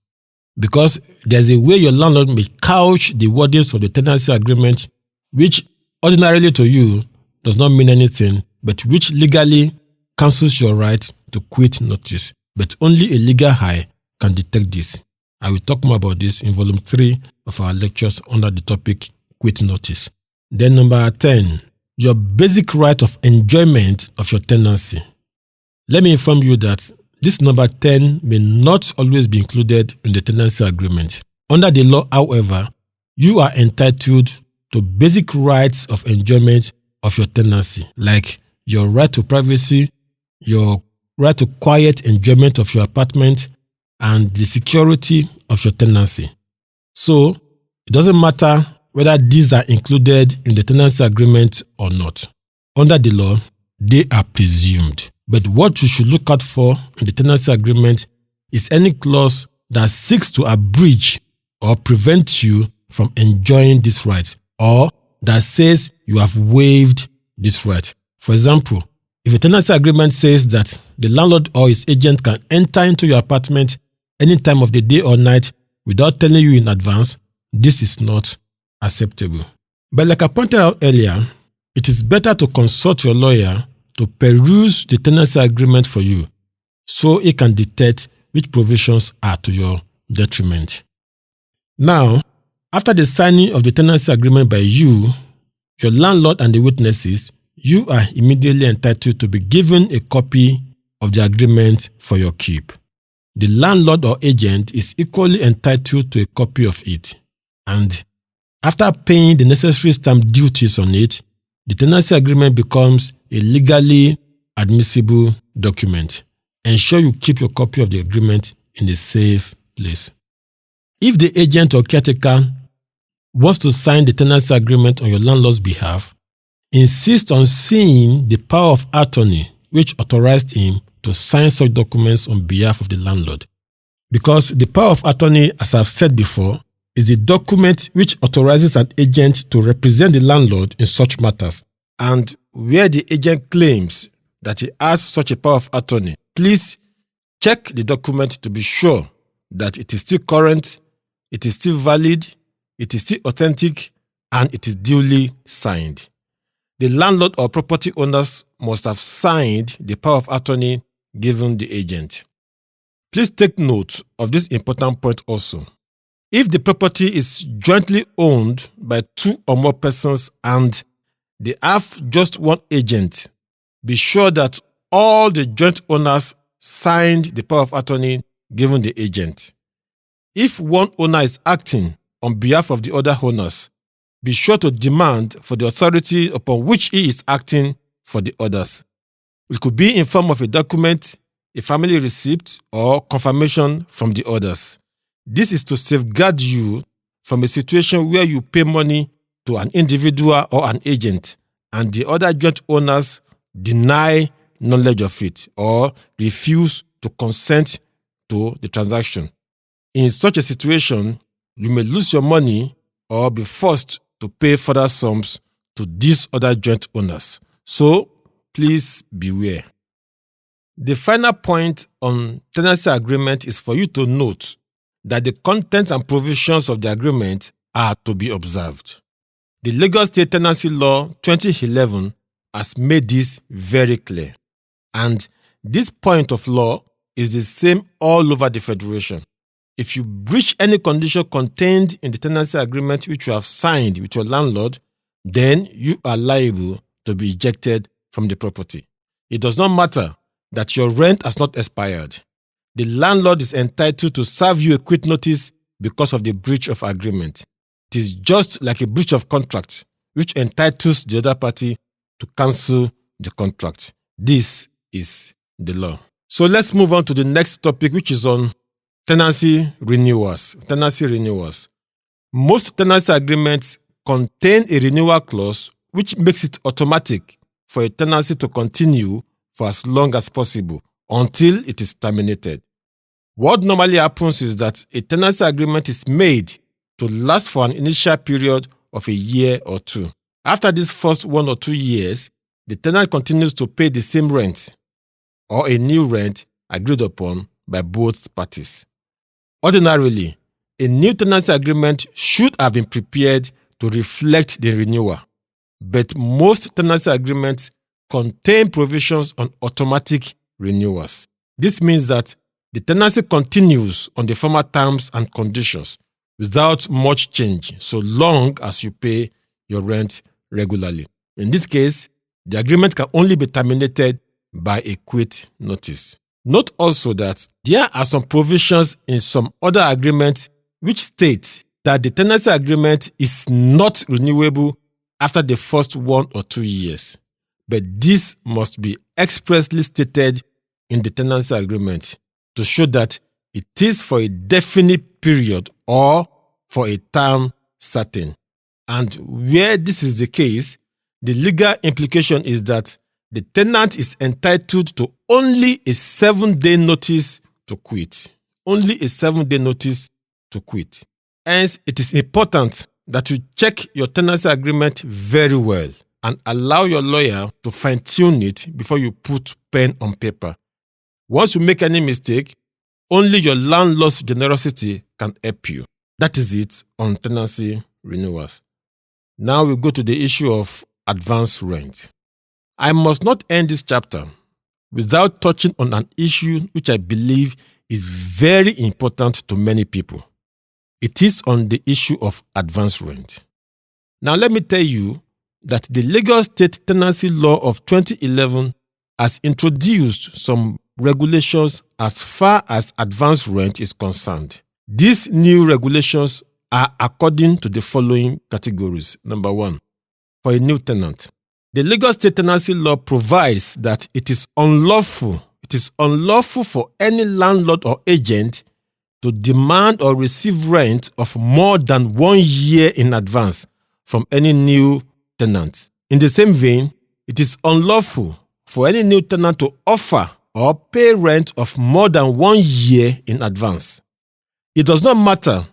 because there's a way your landlord may couch the wordings of the tenancy agreement which ordinarily to you does not mean anything, but which legally cancels your right to quit notice. But only a legal eye can detect this. I will talk more about this in volume 3 of our lectures under the topic quit notice. Then number 10, your basic right of enjoyment of your tenancy. Let me inform you that this number 10 may not always be included in the tenancy agreement. Under the law, however, you are entitled to basic rights of enjoyment of your tenancy, like your right to privacy, your right to quiet enjoyment of your apartment, and the security of your tenancy. So, it doesn't matter whether these are included in the tenancy agreement or not. Under the law, they are presumed. But what you should look out for in the tenancy agreement is any clause that seeks to abridge or prevent you from enjoying this right, or that says you have waived this right. For example, if a tenancy agreement says that the landlord or his agent can enter into your apartment any time of the day or night without telling you in advance, this is not acceptable. But like I pointed out earlier, it is better to consult your lawyer to peruse the tenancy agreement for you so he can detect which provisions are to your detriment. Now, after the signing of the tenancy agreement by you, your landlord and the witnesses, you are immediately entitled to be given a copy of the agreement for your keep. The landlord or agent is equally entitled to a copy of it, and after paying the necessary stamp duties on it, the tenancy agreement becomes a legally admissible document. Ensure you keep your copy of the agreement in a safe place. If the agent or caretaker wants to sign the tenancy agreement on your landlord's behalf, insist on seeing the power of attorney which authorized him to sign such documents on behalf of the landlord. Because the power of attorney, as I've said before, is the document which authorizes an agent to represent the landlord in such matters. And where the agent claims that he has such a power of attorney, please check the document to be sure that it is still current, it is still valid, it is still authentic, and it is duly signed. The landlord or property owners must have signed the power of attorney given the agent. Please take note of this important point also. If the property is jointly owned by 2 or more persons and they have just one agent, be sure that all the joint owners signed the power of attorney given the agent. If one owner is acting on behalf of the other owners, be sure to demand for the authority upon which he is acting for the others. It could be in form of a document, a family receipt, or confirmation from the others. This is to safeguard you from a situation where you pay money to an individual or an agent, and the other joint owners deny knowledge of it or refuse to consent to the transaction. In such a situation, you may lose your money or be forced to pay further sums to these other joint owners. So, please beware. The final point on tenancy agreement is for you to note that the contents and provisions of the agreement are to be observed. The Lagos State Tenancy Law 2011 has made this very clear. And this point of law is the same all over the Federation. If you breach any condition contained in the tenancy agreement which you have signed with your landlord, then you are liable to be ejected from the property. It does not matter that your rent has not expired. The landlord is entitled to serve you a quit notice because of the breach of agreement. It is just like a breach of contract, which entitles the other party to cancel the contract. This is the law. So let's move on to the next topic, which is on tenancy renewals. Tenancy renewals. Most tenancy agreements contain a renewal clause which makes it automatic for a tenancy to continue for as long as possible until it is terminated. What normally happens is that a tenancy agreement is made to last for an initial period of a year or two. After this first 1 or 2 years, the tenant continues to pay the same rent or a new rent agreed upon by both parties. Ordinarily, a new tenancy agreement should have been prepared to reflect the renewal, but most tenancy agreements contain provisions on automatic renewals. This means that the tenancy continues on the former terms and conditions without much change, so long as you pay your rent regularly. In this case, the agreement can only be terminated by a quit notice. Note also that there are some provisions in some other agreements which state that the tenancy agreement is not renewable after the first 1 or 2 years. But this must be expressly stated in the tenancy agreement to show that it is for a definite period or for a term certain. And where this is the case, the legal implication is that the tenant is entitled to only a 7-day notice to quit. Only a 7-day notice to quit. Hence, it is important that you check your tenancy agreement very well and allow your lawyer to fine-tune it before you put pen on paper. Once you make any mistake, only your landlord's generosity can help you. That is it on tenancy renewals. Now we go to the issue of advance rent. I must not end this chapter without touching on an issue which I believe is very important to many people. It is on the issue of advance rent. Now let me tell you that the Lagos State Tenancy Law of 2011 has introduced some regulations as far as advance rent is concerned. These new regulations are according to the following categories. Number 1, for a new tenant. The Lagos State Tenancy Law provides that it is unlawful for any landlord or agent to demand or receive rent of more than 1 year in advance from any new tenant. In the same vein, it is unlawful for any new tenant to offer or pay rent of more than 1 year in advance. It does not matter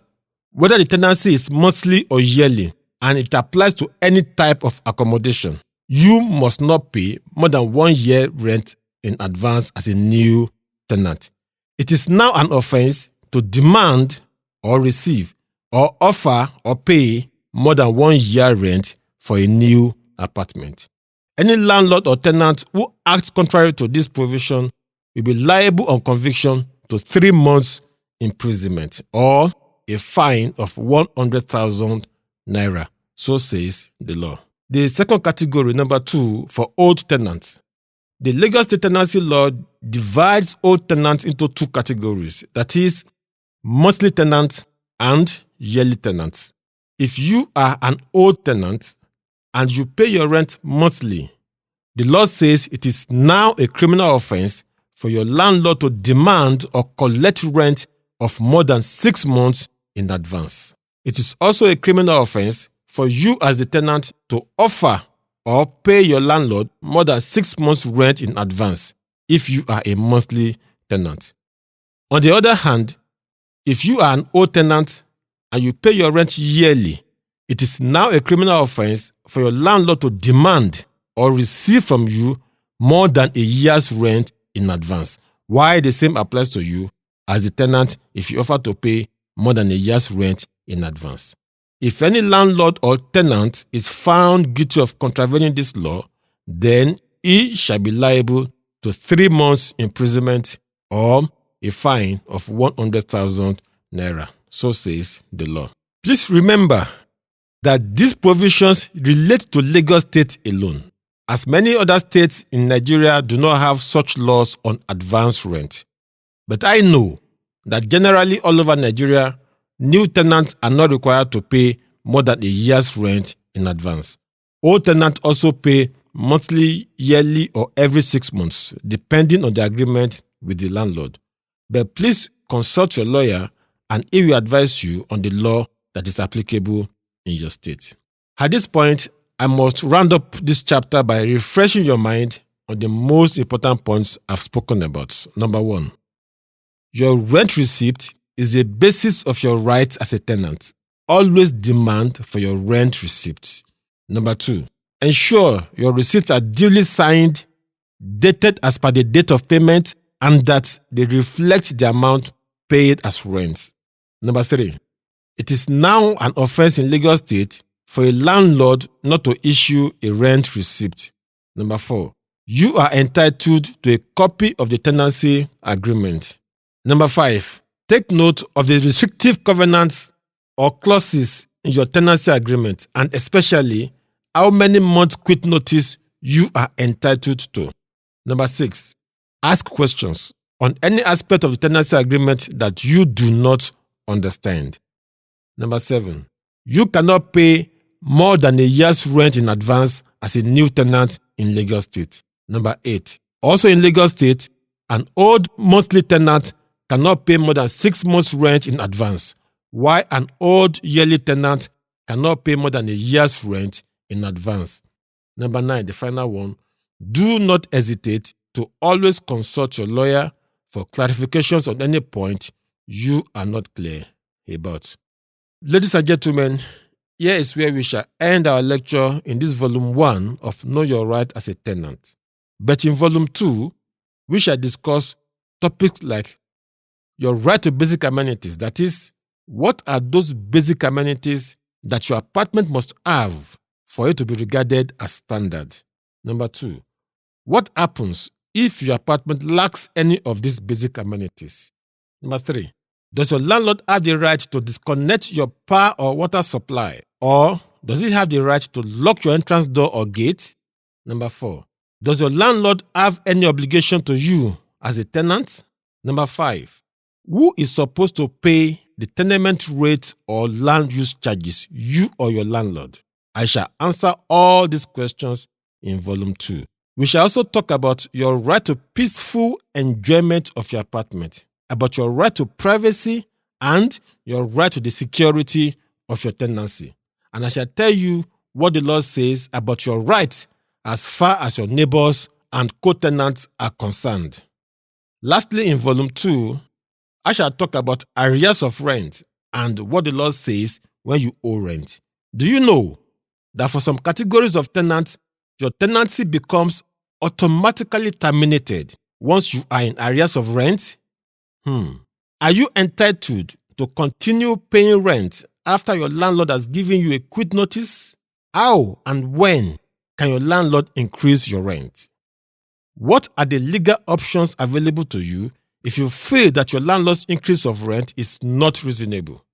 whether the tenancy is monthly or yearly, and it applies to any type of accommodation. You must not pay more than 1 year rent in advance as a new tenant. It is now an offense to demand or receive or offer or pay more than 1 year rent for a new apartment. Any landlord or tenant who acts contrary to this provision will be liable on conviction to 3 months imprisonment or a fine of 100,000 naira. So says the law. The second category, number 2, for old tenants. The Lagos State Tenancy Law divides old tenants into 2 categories, that is, monthly tenants and yearly tenants. If you are an old tenant and you pay your rent monthly, the law says it is now a criminal offense for your landlord to demand or collect rent of more than 6 months in advance. It is also a criminal offense for you as the tenant to offer or pay your landlord more than 6 months' rent in advance if you are a monthly tenant. On the other hand, if you are an old tenant and you pay your rent yearly, it is now a criminal offense for your landlord to demand or receive from you more than a year's rent in advance. Why the same applies to you as the tenant if you offer to pay more than a year's rent in advance. If any landlord or tenant is found guilty of contravening this law, then he shall be liable to 3 months imprisonment or a fine of 100,000 naira. So says the law. Please remember that these provisions relate to Lagos State alone, as many other states in Nigeria do not have such laws on advance rent. But I know that generally all over Nigeria, new tenants are not required to pay more than a year's rent in advance. Old tenants also pay monthly, yearly, or every 6 months, depending on the agreement with the landlord. But please consult your lawyer and he will advise you on the law that is applicable in your state. At this point, I must round up this chapter by refreshing your mind on the most important points I've spoken about. Number 1, your rent receipt is the basis of your rights as a tenant. Always demand for your rent receipt. Number 2, ensure your receipts are duly signed, dated as per the date of payment, and that they reflect the amount paid as rent. Number 3, it is now an offense in Lagos State for a landlord not to issue a rent receipt. Number 4, you are entitled to a copy of the tenancy agreement. Number 5, take note of the restrictive covenants or clauses in your tenancy agreement, and especially how many months quit notice you are entitled to. Number 6, ask questions on any aspect of the tenancy agreement that you do not understand. Number 7, you cannot pay more than a year's rent in advance as a new tenant in Lagos State. Number 8, also in Lagos State, an old monthly tenant cannot pay more than 6 months' rent in advance, while an old yearly tenant cannot pay more than a year's rent in advance. Number 9, the final one, do not hesitate to always consult your lawyer for clarifications on any point you are not clear about. Ladies and gentlemen, here is where we shall end our lecture in this volume 1 of Know Your Right as a Tenant. But in volume 2, we shall discuss topics like your right to basic amenities. That is, what are those basic amenities that your apartment must have for it to be regarded as standard? Number 2, what happens if your apartment lacks any of these basic amenities? Number 3, does your landlord have the right to disconnect your power or water supply? Or does he have the right to lock your entrance door or gate? Number 4, does your landlord have any obligation to you as a tenant? Number 5, who is supposed to pay the tenement rate or land use charges, you or your landlord? I shall answer all these questions in volume 2. We shall also talk about your right to peaceful enjoyment of your apartment, about your right to privacy, and your right to the security of your tenancy. And I shall tell you what the law says about your rights as far as your neighbors and co-tenants are concerned. Lastly, in volume 2, I shall talk about arrears of rent and what the law says when you owe rent. Do you know that for some categories of tenants, your tenancy becomes automatically terminated once you are in arrears of rent? Are you entitled to continue paying rent after your landlord has given you a quit notice? How and when can your landlord increase your rent? What are the legal options available to you if you feel that your landlord's increase of rent is not reasonable?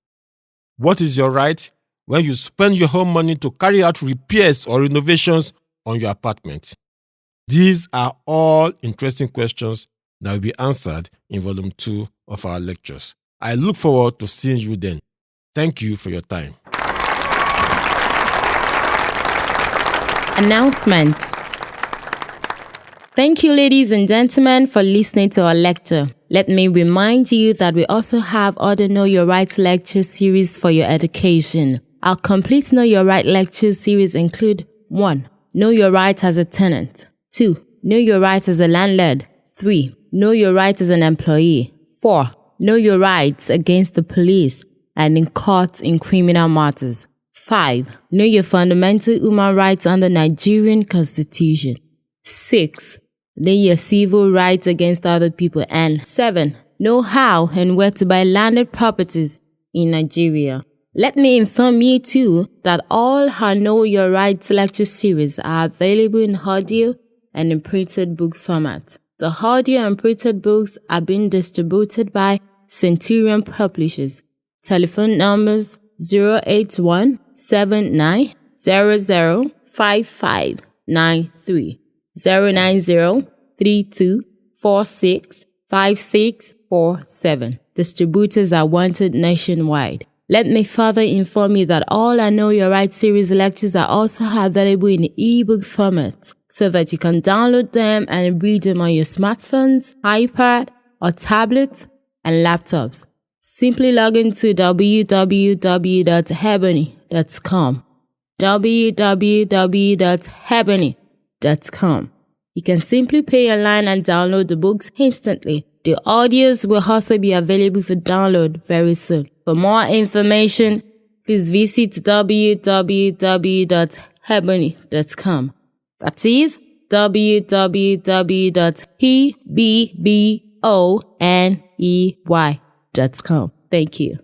What is your right when you spend your home money to carry out repairs or renovations on your apartment? These are all interesting questions that will be answered in volume 2 of our lectures. I look forward to seeing you then. Thank you for your time. Announcement. Thank you, ladies and gentlemen, for listening to our lecture. Let me remind you that we also have other Know Your Rights lecture series for your education. Our complete Know Your Right lecture series include 1. Know your rights as a tenant. 2. Know your rights as a landlord. 3. Know your rights as an employee. 4. Know your rights against the police and in court in criminal matters. 5. Know your fundamental human rights under Nigerian Constitution. 6. Know your civil rights against other people. And 7. Know how and where to buy landed properties in Nigeria. Let me inform you too that all our Know Your Rights lecture series are available in audio and in printed book format. The audio and printed books are being distributed by Centurion Publishers. Telephone numbers 081-7900-5593, 090-3246-5647. Distributors are wanted nationwide. Let me further inform you that all our Know Your Rights series lectures are also available in ebook format so that you can download them and read them on your smartphones, iPad, or tablets and laptops. Simply log into www.hebony.com. www.hebony.com. You can simply pay online and download the books instantly. The audios will also be available for download very soon. For more information, please visit www.hebony.com. That is www.hebony.com. Thank you.